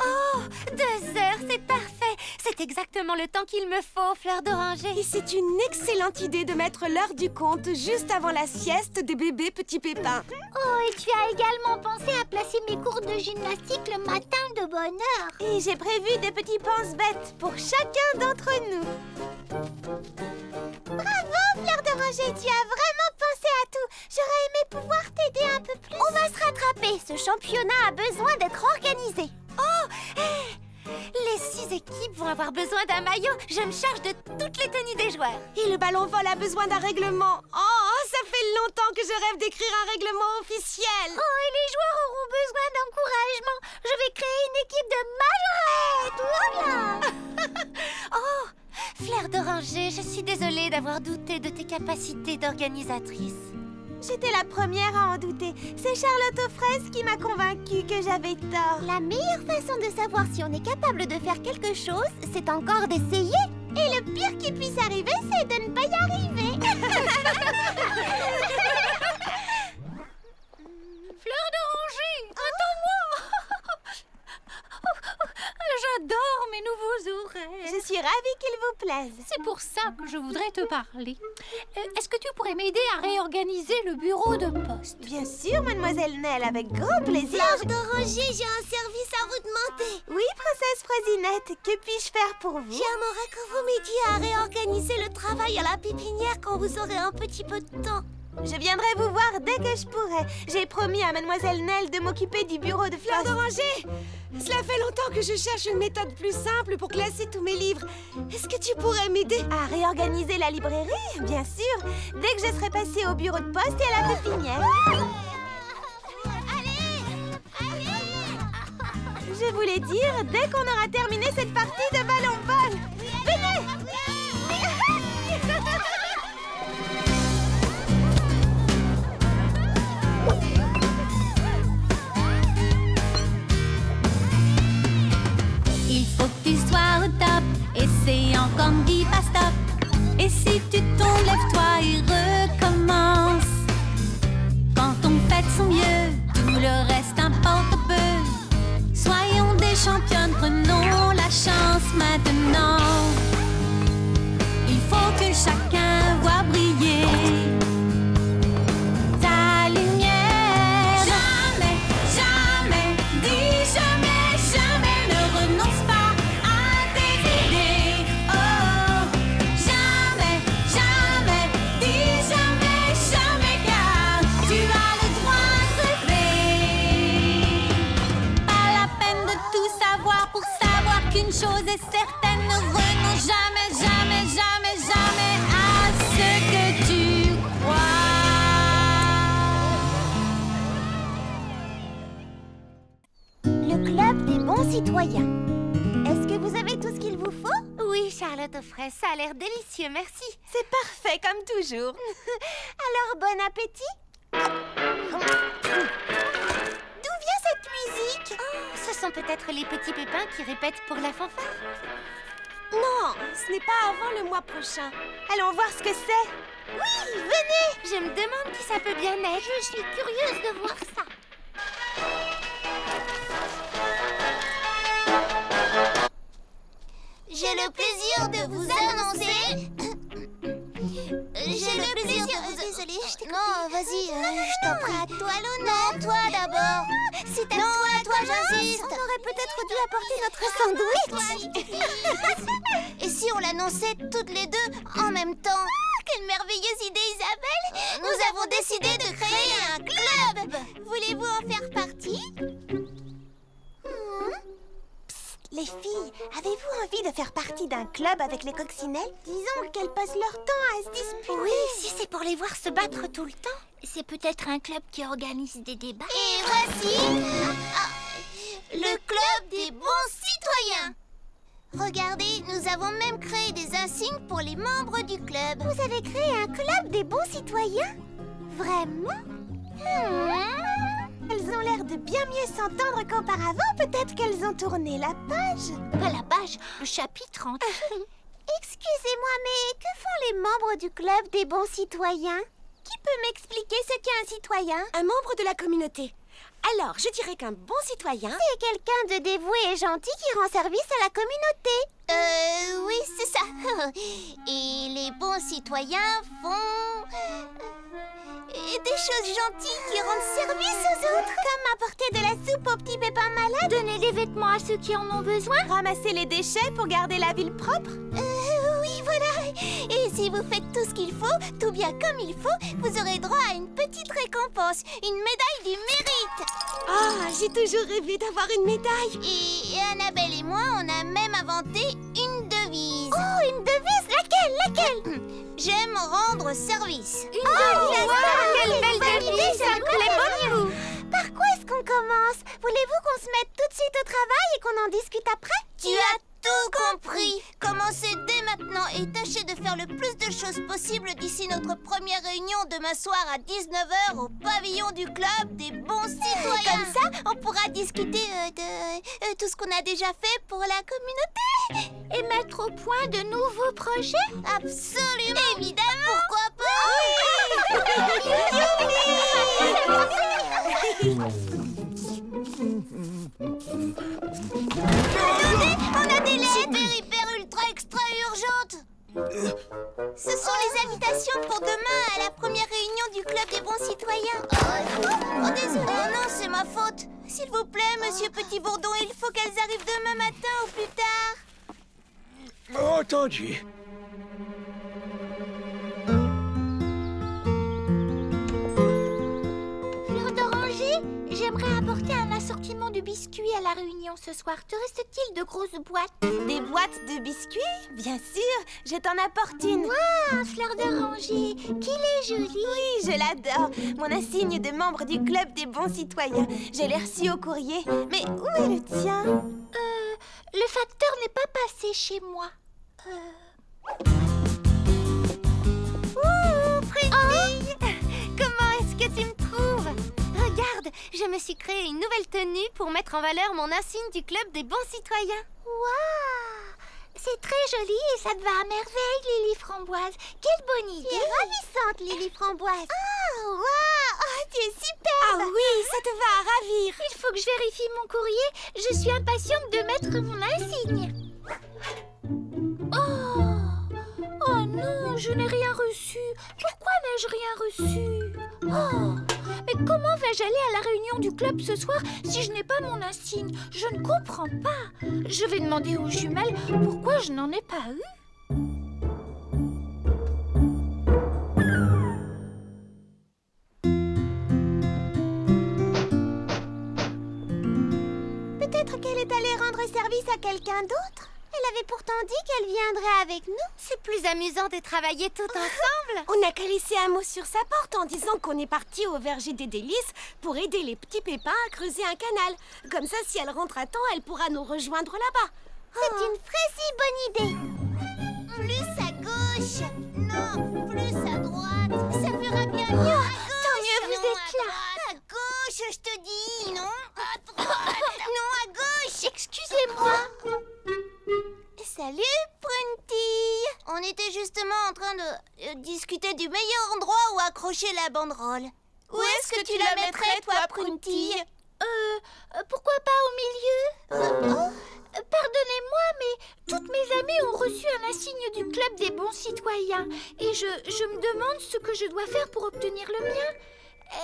Oh, 2 heures, c'est parfait. C'est exactement le temps qu'il me faut, Fleur d'Oranger.
Et c'est une excellente idée de mettre l'heure du compte juste avant la sieste des bébés petits pépins.
Oh, et tu as également pensé à placer mes cours de gymnastique le matin de bonne heure.
Et j'ai prévu des petits pense-bêtes pour chacun d'entre nous. Bravo, Fleur d'Oranger, tu as vraiment pensé à tout. J'aurais aimé pouvoir t'aider un peu plus. On va se rattraper. Ce championnat a besoin d'être organisé.
Oh, hey, les 6 équipes vont avoir besoin d'un maillot. Je me charge de toutes les tenues des joueurs.
Et le ballon-vol a besoin d'un règlement. Oh, ça fait longtemps que je rêve d'écrire un règlement officiel.
Oh, et les joueurs auront besoin d'encouragement. Je vais créer une équipe de majorettes. Voilà.
Oh, Fleur d'Oranger, je suis désolée d'avoir douté de tes capacités d'organisatrice.
J'étais la première à en douter. C'est Charlotte aux fraises qui m'a convaincue que j'avais tort. La meilleure façon de savoir si on est capable de faire quelque chose, c'est encore d'essayer. Et le pire qui puisse arriver, c'est de ne pas y arriver.
Fleur d'Oranger, attends-moi. J'adore mes nouveaux oreilles.
Je suis ravie qu'ils vous plaisent.
C'est pour ça que je voudrais te parler. Est-ce que tu pourrais m'aider à réorganiser le bureau de poste?
Bien sûr, mademoiselle Nell, avec grand plaisir.
Fleur d'Oranger, j'ai un service à vous demander.
Oui, princesse Frosinette, que puis-je faire pour vous?
J'aimerais que vous m'aidiez à réorganiser le travail à la pépinière quand vous aurez un petit peu de temps.
Je viendrai vous voir dès que je pourrai. J'ai promis à Mademoiselle Nell de m'occuper du bureau de Fleur d'Oranger. Cela fait longtemps que je cherche une méthode plus simple pour classer tous mes livres. Est-ce que tu pourrais m'aider à réorganiser la librairie? Bien sûr, dès que je serai passée au bureau de poste et à la pépinière. Je voulais dire, dès qu'on aura terminé cette partie de ballon-ball. Venez!
Il faut que tu sois au top, et c'est encore ne dis pas stop. Et si tu tombes, lève-toi et recommence. Quand on fait de son mieux, tout le reste importe peu. Soyons des championnes, prenons la chance maintenant. Il faut que chacun voit briller ta lumière. Jamais, jamais, dis jamais, jamais ne renonce pas à tes idées. Oh, jamais, jamais, dis jamais, jamais, car tu as le droit de rêver. Pas la peine de tout savoir pour savoir qu'une chose est certaine, ne renonce jamais, jamais, jamais, jamais à ce que tu crois.
Le club des bons citoyens. Est-ce que vous avez tout ce qu'il vous faut?
Oui, Charlotte aux fraises, ça a l'air délicieux, merci.
C'est parfait, comme toujours.
Alors, bon appétit. D'où vient cette musique?
Ce sont peut-être les petits pépins qui répètent pour la fanfare.
Non, ce n'est pas avant le mois prochain. Allons voir ce que c'est.
Oui, venez.
Je me demande qui ça peut bien être.
Je suis curieuse de voir ça.
J'ai le plaisir de vous annoncer... J'ai le plaisir de vous... Désolée, je t'ai coupé. Non, vas-y, je t'en prie. À toi l'honneur. Non, toi d'abord. C'est à toi, j'insiste. On aurait peut-être dû apporter notre sandwich. Et si on l'annonçait toutes les deux en même temps? Quelle merveilleuse idée, Isabelle. Nous avons décidé de créer un club. Voulez-vous en faire partie? Les filles, avez-vous envie de faire partie d'un club avec les coccinelles? Disons qu'elles passent leur temps à se disputer.
Oui, si c'est pour les voir se battre tout le temps.
C'est peut-être un club qui organise des débats.
Et voici le club des bons citoyens. Regardez, nous avons même créé des insignes pour les membres du club. Vous avez créé un club des bons citoyens? Vraiment? Elles ont l'air de bien mieux s'entendre qu'auparavant. Peut-être qu'elles ont tourné la page.
Pas la page, le chapitre entier.
Excusez-moi, mais que font les membres du club des bons citoyens? Qui peut m'expliquer ce qu'est un citoyen?
Un membre de la communauté. Alors, je dirais qu'un bon citoyen...
C'est quelqu'un de dévoué et gentil qui rend service à la communauté. Oui, c'est ça. Et les bons citoyens font... des choses gentilles qui rendent service aux autres. Comme apporter de la soupe aux petits pépins malades.
Donner des vêtements à ceux qui en ont besoin.
Ramasser les déchets pour garder la ville propre.
Oui, voilà. Et si vous faites tout ce qu'il faut, tout bien comme il faut, vous aurez droit à une petite récompense, une médaille du mérite.
Ah, j'ai toujours rêvé d'avoir une médaille.
Et Annabelle et moi, on a même inventé une devise. Oh, une devise? Laquelle? J'aime rendre service.
Une devise. Quelle belle devise, ça me plaît beaucoup.
Par quoi est-ce qu'on commence? Voulez-vous qu'on se mette tout de suite au travail et qu'on en discute après? Tu as tout compris. Commencez dès maintenant et tâchez de faire le plus de choses possible d'ici notre première réunion demain soir à 19h au pavillon du club des bons citoyens. Comme ça, on pourra discuter de tout ce qu'on a déjà fait pour la communauté.
Et mettre au point de nouveaux projets.
Absolument. Évidemment. Pourquoi Attendez, on a des lettres hyper ultra extra urgentes. Ce sont les invitations pour demain à la première réunion du club des bons citoyens. Oh, désolé. Oh non, c'est ma faute. S'il vous plaît, monsieur Petit Bourdon, il faut qu'elles arrivent demain matin ou plus tard.
Entendu.
j'aimerais apporter un assortiment de biscuits à la réunion ce soir. Te reste-t-il de grosses boîtes?
Des boîtes de biscuits? Bien sûr, je t'en apporte une.
Waouh, fleur d'oranger, qu'il est joli.
Oui, je l'adore. Mon insigne de membre du club des bons citoyens. Je l'ai reçu au courrier. Mais où est le tien?
Le facteur n'est pas passé chez moi.
Prudy, comment est-ce que tu me trouves? Regarde, je me suis créé une nouvelle tenue pour mettre en valeur mon insigne du club des bons citoyens.
Waouh, c'est très joli et ça te va à merveille, Lily Framboise. Quelle bonne idée.
Tu es ravissante, Lily Framboise. Oh, waouh, tu es super.
Ah oui, ça te va à ravir.
Il faut que je vérifie mon courrier. Je suis impatiente de mettre mon insigne. Oh non, je n'ai rien reçu. Pourquoi n'ai-je rien reçu? Oh, mais comment vais-je aller à la réunion du club ce soir si je n'ai pas mon insigne? Je ne comprends pas. Je vais demander aux jumelles pourquoi je n'en ai pas eu.
Peut-être qu'elle est allée rendre service à quelqu'un d'autre. Elle avait pourtant dit qu'elle viendrait avec nous.
C'est plus amusant de travailler tout ensemble.
On n'a qu'à laisser un mot sur sa porte en disant qu'on est parti au verger des délices pour aider les petits pépins à creuser un canal. Comme ça, si elle rentre à temps, elle pourra nous rejoindre là-bas.
C'est une très bonne idée. Plus à gauche. Non, plus à droite. Ça fera bien mieux. À gauche.
Tant mieux, vous
Non,
êtes là.
À gauche, je te dis. Non, à droite. Non, à gauche.
Excusez-moi.
Salut, Prunty. On était justement en train de discuter du meilleur endroit où accrocher la banderole. Où est-ce que tu la mettrais, toi, Prunty?
Pourquoi pas au milieu? Pardonnez-moi, mais toutes mes amies ont reçu un insigne du club des bons citoyens. Et je me demande ce que je dois faire pour obtenir le mien.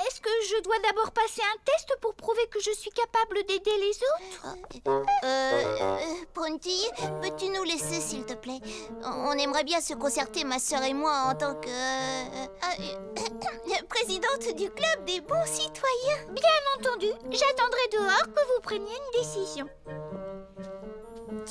Est-ce que je dois d'abord passer un test pour prouver que je suis capable d'aider les autres?
Prunty, peux-tu nous laisser, s'il te plaît? On aimerait bien se concerter, ma sœur et moi, en tant que... présidente du club des bons citoyens.
Bien entendu, j'attendrai dehors que vous preniez une décision.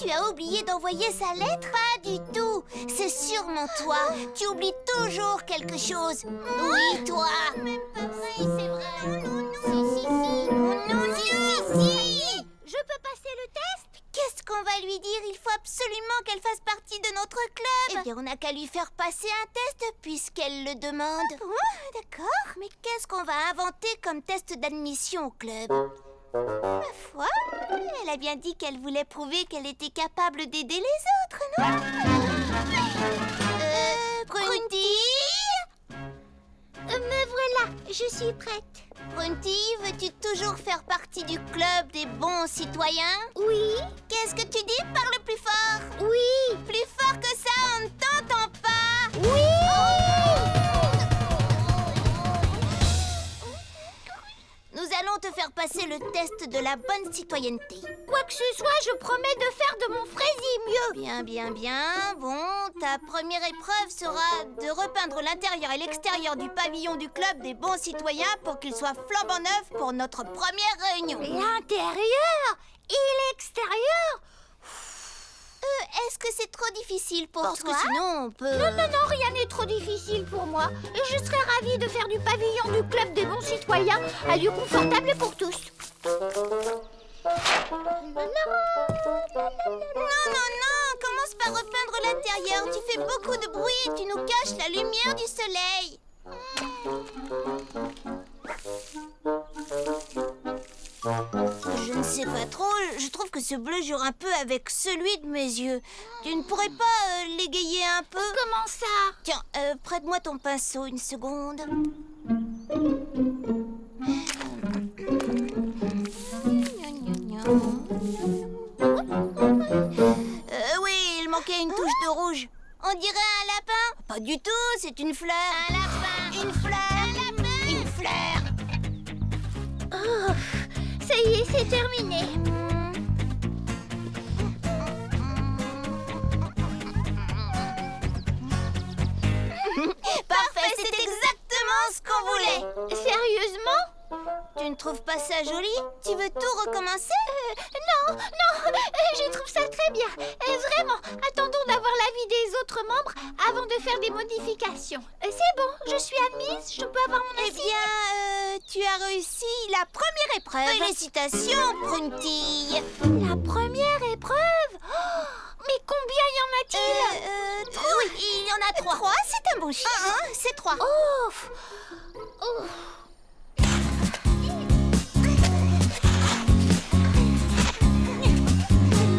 Tu as oublié d'envoyer sa lettre? Pas du tout. C'est sûrement toi. Tu oublies toujours quelque chose. Oui, toi. Même pas vrai, c'est vrai. Non, si.
Je peux passer le test?
Qu'est-ce qu'on va lui dire? Il faut absolument qu'elle fasse partie de notre club. Eh bien, on n'a qu'à lui faire passer un test puisqu'elle le demande. Ah bon, d'accord. Mais qu'est-ce qu'on va inventer comme test d'admission au club? Ma foi, elle a bien dit qu'elle voulait prouver qu'elle était capable d'aider les autres, non? Prunty?
Me voilà, je suis prête.
Prunty, veux-tu toujours faire partie du club des bons citoyens?
Oui,
Qu'est-ce que tu dis? Parle plus fort.
oui,
Plus fort que ça, on ne t'entend pas.
oui.
Nous allons te faire passer le test de la bonne citoyenneté.
Quoi que ce soit, je promets de faire de mon fraisier mieux.
Bien. Bon, ta première épreuve sera de repeindre l'intérieur et l'extérieur du pavillon du club des bons citoyens pour qu'il soit flambant neuf pour notre première réunion.
L'intérieur et l'extérieur?
Est-ce que c'est trop difficile pour
Parce
toi?
que
sinon, on peut...
Non, rien n'est trop difficile pour moi. Je serais ravie de faire du pavillon du club des bons citoyens un lieu confortable pour tous.
Non, commence par repeindre l'intérieur. Tu fais beaucoup de bruit et tu nous caches la lumière du soleil. Je ne sais pas trop, je trouve que ce bleu jure un peu avec celui de mes yeux. Tu ne pourrais pas l'égayer un peu?
Comment ça?
Tiens, prête-moi ton pinceau une seconde. Oui, il manquait une touche de rouge. On dirait un lapin? Pas du tout, c'est une fleur. Un lapin. Une fleur. Un lapin. Une fleur.
Oh, ça y est, c'est terminé.
Parfait, c'est exactement ce qu'on voulait.
Sérieusement?
Tu ne trouves pas ça joli? Tu veux tout recommencer?
Non, je trouve ça très bien. Vraiment, attendons d'avoir l'avis des autres membres avant de faire des modifications. C'est bon, je suis admise, je peux avoir mon
Eh
insigne.
bien, tu as réussi la première épreuve. Félicitations, Pruntille.
La première épreuve. Oh, mais combien y en a-t-il?
3. Oui, il y en a 3. 3, c'est un bon chiffre. C'est 3.
Ouf. Ouf.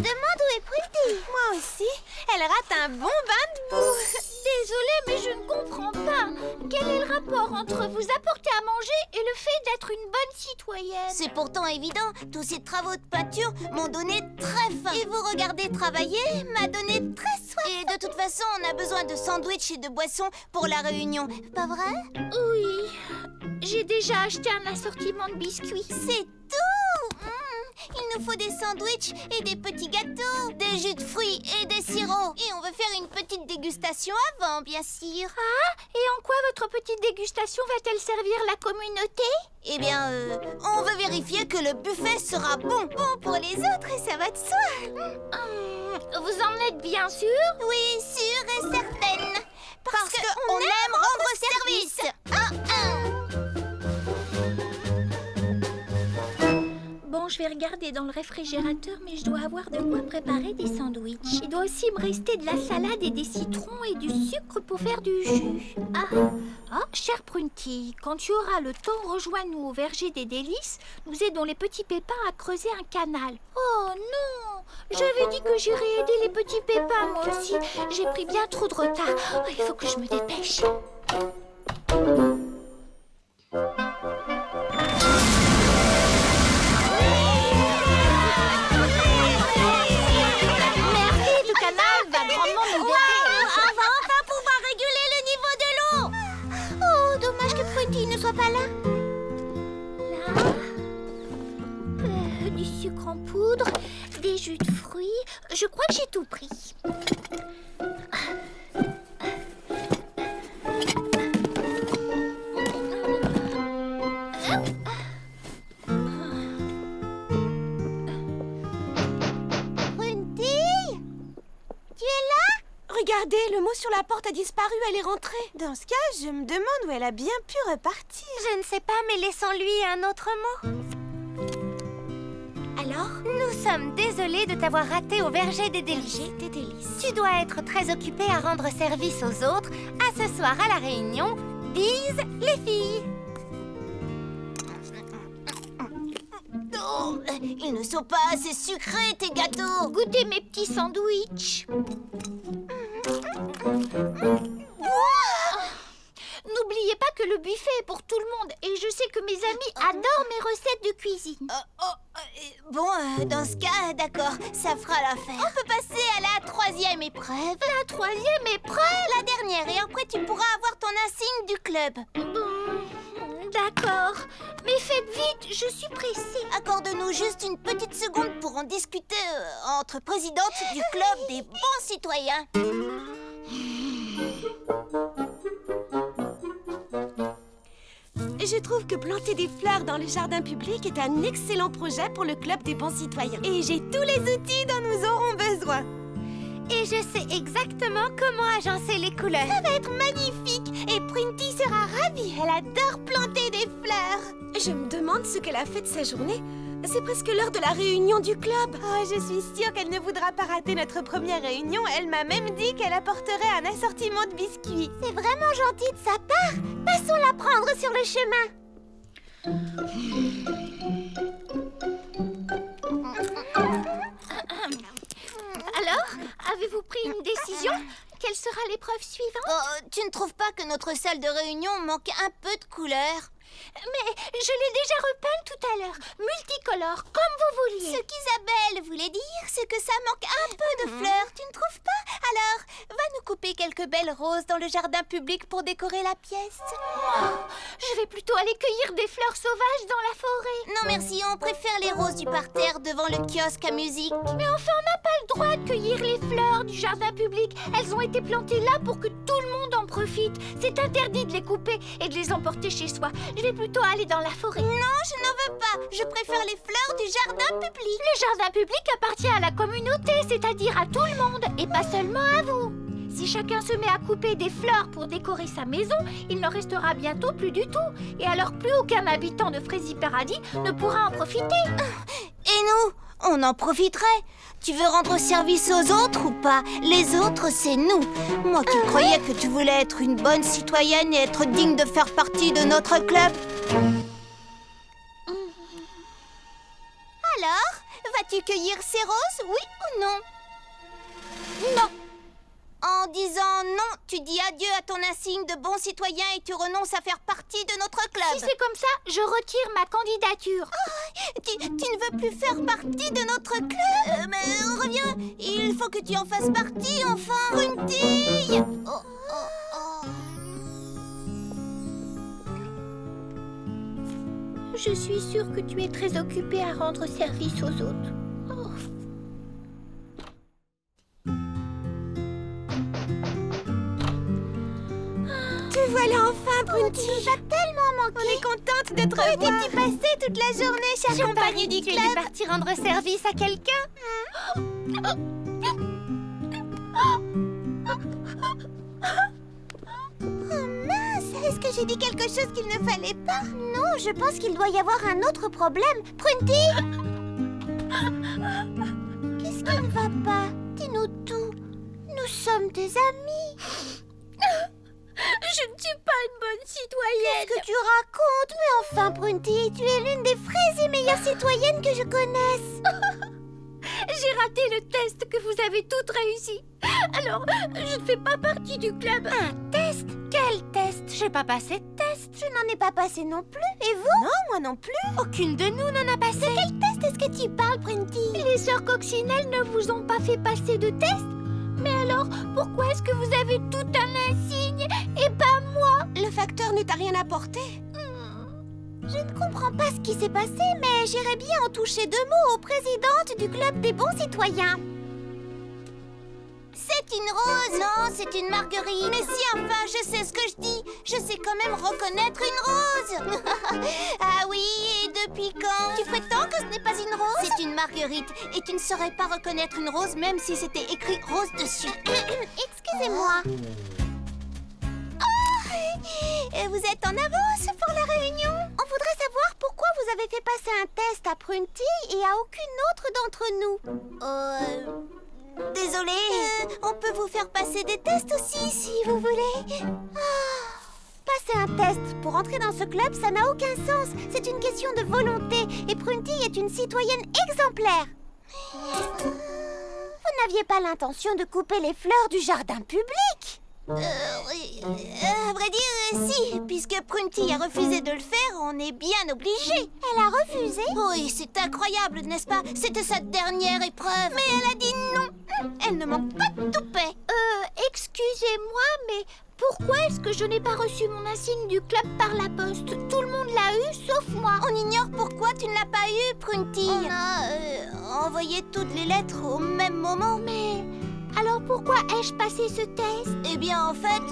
Demande où est Pruntille. Moi aussi. Elle rate un bon bain de boue.
Désolée, mais je ne comprends pas. Quel est le rapport entre vous apporter à manger et le fait d'être une bonne citoyenne?
C'est pourtant évident. Tous ces travaux de peinture m'ont donné très faim. Et vous regarder travailler m'a donné très soif. Et de toute façon, on a besoin de sandwichs et de boissons pour la réunion. Pas vrai?
Oui. J'ai déjà acheté un assortiment de biscuits.
C'est tout. Il nous faut des sandwichs et des petits gâteaux, des jus de fruits et des sirops. Et on veut faire une petite dégustation avant, bien sûr.
Ah, et en quoi votre petite dégustation va-t-elle servir la communauté?
Eh bien, on veut vérifier que le buffet sera bon. Bon pour les autres, et ça va de soi.
Vous en êtes bien sûr?
Oui, sûre et certaine. Parce qu'on aime rendre service.
Bon, je vais regarder dans le réfrigérateur, mais je dois avoir de quoi préparer des sandwichs. Il doit aussi me rester de la salade et des citrons et du sucre pour faire du jus. Chère Pruntille, quand tu auras le temps, rejoins-nous au verger des délices. Nous aidons les petits pépins à creuser un canal. Oh non! J'avais dit que j'irais aider les petits pépins, moi aussi. J'ai pris bien trop de retard. Il faut que je me dépêche.
Pas là.
Du sucre en poudre, des jus de fruits. Je crois que j'ai tout pris.
Pruntille, tu es là?
Regardez, le mot sur la porte a disparu, elle est rentrée. Dans ce cas, je me demande où elle a bien pu repartir.
Je ne sais pas, mais laissons-lui un autre mot.
Alors?
Nous sommes désolés de t'avoir raté au verger des délices. Tu dois être très occupée à rendre service aux autres. À ce soir à la réunion, bise les filles.
Oh, ils ne sont pas assez sucrés, tes gâteaux.
Goûtez mes petits sandwichs. N'oubliez pas que le buffet est pour tout le monde et je sais que mes amis adorent mes recettes de cuisine.
Bon, dans ce cas, d'accord, ça fera l'affaire. On peut passer à la 3e épreuve.
La 3e épreuve?
La dernière, et après tu pourras avoir ton insigne du club.
D'accord, mais faites vite, je suis pressée.
Accorde-nous juste une petite seconde pour en discuter entre présidentes du club des bons citoyens.
Je trouve que planter des fleurs dans le jardin public est un excellent projet pour le club des bons citoyens. Et j'ai tous les outils dont nous aurons besoin.
Et je sais exactement comment agencer les couleurs.
Ça va être magnifique et Pruntille sera ravie. Elle adore planter des fleurs.
Je me demande ce qu'elle a fait de sa journée. C'est presque l'heure de la réunion du club.
Oh, je suis sûre qu'elle ne voudra pas rater notre première réunion. Elle m'a même dit qu'elle apporterait un assortiment de biscuits. C'est vraiment gentil de sa part. Passons la prendre sur le chemin.
Alors, avez-vous pris une décision? Quelle sera l'épreuve suivante?
Oh, tu ne trouves pas que notre salle de réunion manque un peu de couleur?
Mais je l'ai déjà repeinte tout à l'heure, multicolore, comme vous vouliez.
Ce qu'Isabelle voulait dire, c'est que ça manque un peu de fleurs. Tu ne trouves pas? Alors, va nous couper couper quelques belles roses dans le jardin public pour décorer la pièce?
Je vais plutôt aller cueillir des fleurs sauvages dans la forêt.
Non merci, on préfère les roses du parterre devant le kiosque à musique.
Mais enfin, on n'a pas le droit de cueillir les fleurs du jardin public. Elles ont été plantées là pour que tout le monde en profite. C'est interdit de les couper et de les emporter chez soi. Je vais plutôt aller dans la forêt.
Non, je n'en veux pas. Je préfère les fleurs du jardin public.
Le jardin public appartient à la communauté, c'est-à-dire à tout le monde, et pas seulement à vous. Si chacun se met à couper des fleurs pour décorer sa maison, il n'en restera bientôt plus du tout. Et alors plus aucun habitant de Frézy Paradis ne pourra en profiter.
Et nous, on en profiterait. Tu veux rendre service aux autres ou pas? Les autres, c'est nous. Moi qui croyais que tu voulais être une bonne citoyenne et être digne de faire partie de notre club.
Alors, vas-tu cueillir ces roses, oui ou non?
Non. En disant non, tu dis adieu à ton insigne de bon citoyen et tu renonces à faire partie de notre club.
Si c'est comme ça, je retire ma candidature.
Tu ne veux plus faire partie de notre club? Mais reviens, il faut que tu en fasses partie, enfin. Prunty!
Je suis sûre que tu es très occupée à rendre service aux autres.
Te voilà enfin, Prunty. Tu nous as tellement manqué. On est contente de te revoir. Où étais-tu passée toute la journée, chère compagnie du
Tu es
club?
partie rendre service à quelqu'un?
Oh mince, est-ce que j'ai dit quelque chose qu'il ne fallait pas? Non, je pense qu'il doit y avoir un autre problème. Prunty! Qu'est-ce qui ne va pas? Dis-nous tout. Nous sommes des amis.
Je ne suis pas une bonne citoyenne.
Qu'est-ce que tu racontes? Mais enfin, Prunty, tu es l'une des fraises et meilleures citoyennes que je connaisse.
J'ai raté le test que vous avez toutes réussi. Alors, je ne fais pas partie du club.
Un test? Quel test? J'ai pas passé de test.
Je n'en ai pas passé non plus. Et vous? Non, moi non plus.
Aucune de nous n'en a passé.
De quel test est-ce que tu parles, Prunty?
Les sœurs Coccinelle ne vous ont pas fait passer de test? Mais alors, pourquoi est-ce que vous avez tout un insigne et pas moi?
Le facteur ne t'a rien apporté? Je ne comprends pas ce qui s'est passé, mais j'irais bien en toucher deux mots aux présidentes du club des bons citoyens.
C'est une rose. Non, c'est une marguerite. Mais si, enfin, je sais ce que je dis. Je sais quand même reconnaître une rose. Ah oui, et depuis quand? Tu prétends que ce n'est pas une rose? C'est une marguerite. Et tu ne saurais pas reconnaître une rose même si c'était écrit rose dessus.
Excusez-moi. Et vous êtes en avance pour la réunion? On voudrait savoir pourquoi vous avez fait passer un test à Prunty et à aucune autre d'entre nous.
Désolée.
On peut vous faire passer des tests aussi, si vous voulez. Passer un test pour entrer dans ce club, ça n'a aucun sens. C'est une question de volonté. Et Prunty est une citoyenne exemplaire. Vous n'aviez pas l'intention de couper les fleurs du jardin public?
À vrai dire, si. Puisque Prunty a refusé de le faire, on est bien obligé.
Elle a refusé?
Oui, c'est incroyable, n'est-ce pas? C'était sa dernière épreuve. Mais elle a dit non. Elle ne manque pas de toupet.
Excusez-moi, mais pourquoi est-ce que je n'ai pas reçu mon insigne du club par la poste? Tout le monde l'a eu, sauf moi.
On ignore pourquoi tu ne l'as pas eu, Prunty.
On
a envoyé toutes les lettres au même moment.
Mais alors pourquoi ai-je passé ce test?
Eh bien, en fait,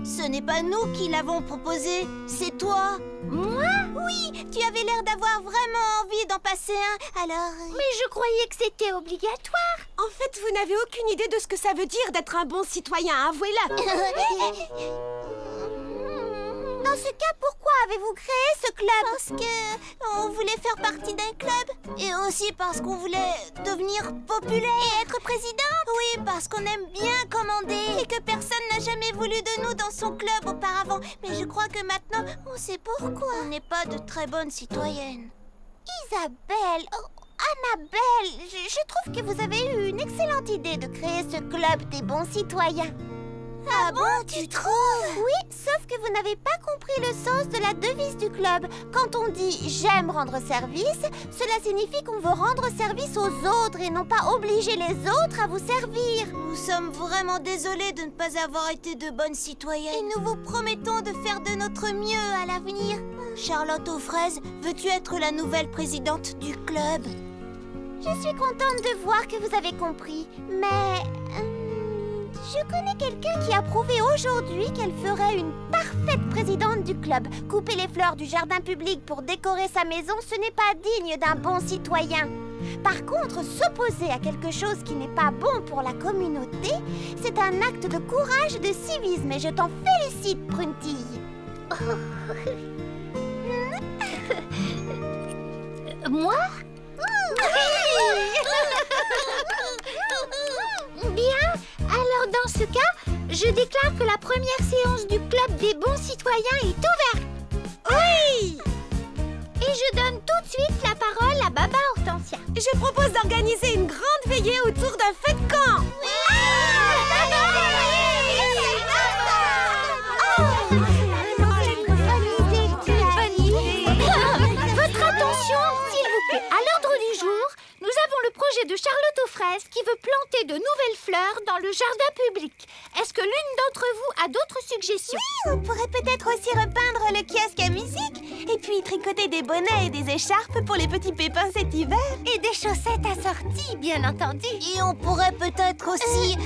ce n'est pas nous qui l'avons proposé, c'est toi.
Moi?
Oui, tu avais l'air d'avoir vraiment envie d'en passer un, alors...
Mais je croyais que c'était obligatoire.
En fait, vous n'avez aucune idée de ce que ça veut dire d'être un bon citoyen, avouez-le. Dans ce cas, pourquoi avez-vous créé ce club?
Parce que on voulait faire partie d'un club. Et aussi parce qu'on voulait devenir populaire et être président. Oui, parce qu'on aime bien commander et que personne n'a jamais voulu de nous dans son club auparavant. Mais je crois que maintenant, on sait pourquoi. On n'est pas de très bonnes citoyennes.
Isabelle, Annabelle, je trouve que vous avez eu une excellente idée de créer ce club des bons citoyens. Ah bon, tu trouves? Oui, sauf que vous n'avez pas compris le sens de la devise du club. Quand on dit « j'aime rendre service », cela signifie qu'on veut rendre service aux autres et non pas obliger les autres à vous servir.
Nous sommes vraiment désolés de ne pas avoir été de bonnes citoyennes. Et nous vous promettons de faire de notre mieux à l'avenir. Charlotte aux fraises, veux-tu être la nouvelle présidente du club?
Je suis contente de voir que vous avez compris, mais... je connais quelqu'un qui a prouvé aujourd'hui qu'elle ferait une parfaite présidente du club. Couper les fleurs du jardin public pour décorer sa maison, ce n'est pas digne d'un bon citoyen. Par contre, s'opposer à quelque chose qui n'est pas bon pour la communauté, c'est un acte de courage et de civisme, et je t'en félicite, Pruntille.
Moi? Bien, alors dans ce cas, je déclare que la première séance du club des bons citoyens est ouverte.
Oui!
Et je donne tout de suite la parole à Baba Hortensia.
Je propose d'organiser une grande veillée autour d'un feu de camp.
Votre attention, s'il vous plaît. À l'ordre du jour, nous avons le projet de Charlotte aux fraises qui veut planter de nouvelles fleurs dans le jardin public. Est-ce que l'une d'entre vous a d'autres suggestions?
On pourrait peut-être aussi repeindre le kiosque à musique et puis tricoter des bonnets et des écharpes pour les petits pépins cet hiver.
Et des chaussettes assorties, bien entendu.
Et on pourrait peut-être aussi...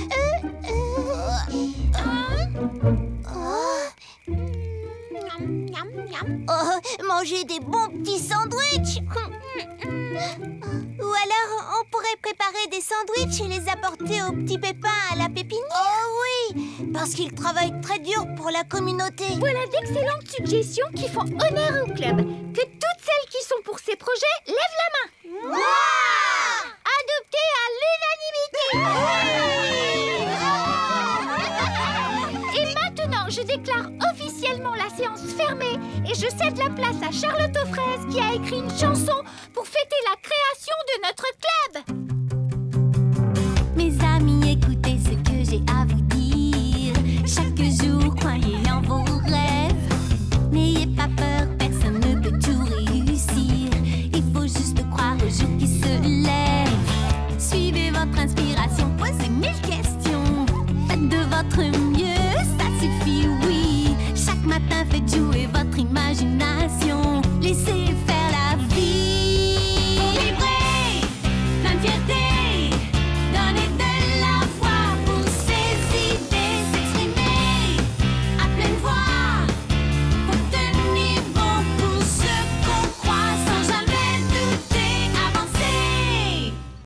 manger des bons petits sandwichs. Ou alors, on pourrait préparer des sandwichs et les apporter aux petits pépins à la pépinière. Oh oui, parce qu'ils travaillent très dur pour la communauté.
Voilà d'excellentes suggestions qui font honneur au club. Que toutes celles qui sont pour ces projets lèvent la main.
Wow!
Adopté à l'unanimité. Et maintenant, je déclare officiellement la séance fermée et je cède la place à Charlotte aux fraises qui a écrit une chanson pour fêter la création de notre club.
Mes amis, écoutez ce que j'ai à vous dire. Chaque jour, croyez en vos rêves. N'ayez pas peur, personne ne peut tout réussir. Il faut juste croire au jour qui se lève. Suivez votre inspiration, posez 1000 questions. Faites de votre mieux, ça suffit, oui. Chaque matin, faites jouer votre imagination. Laissez faire la vie. Vivre, plein de fierté.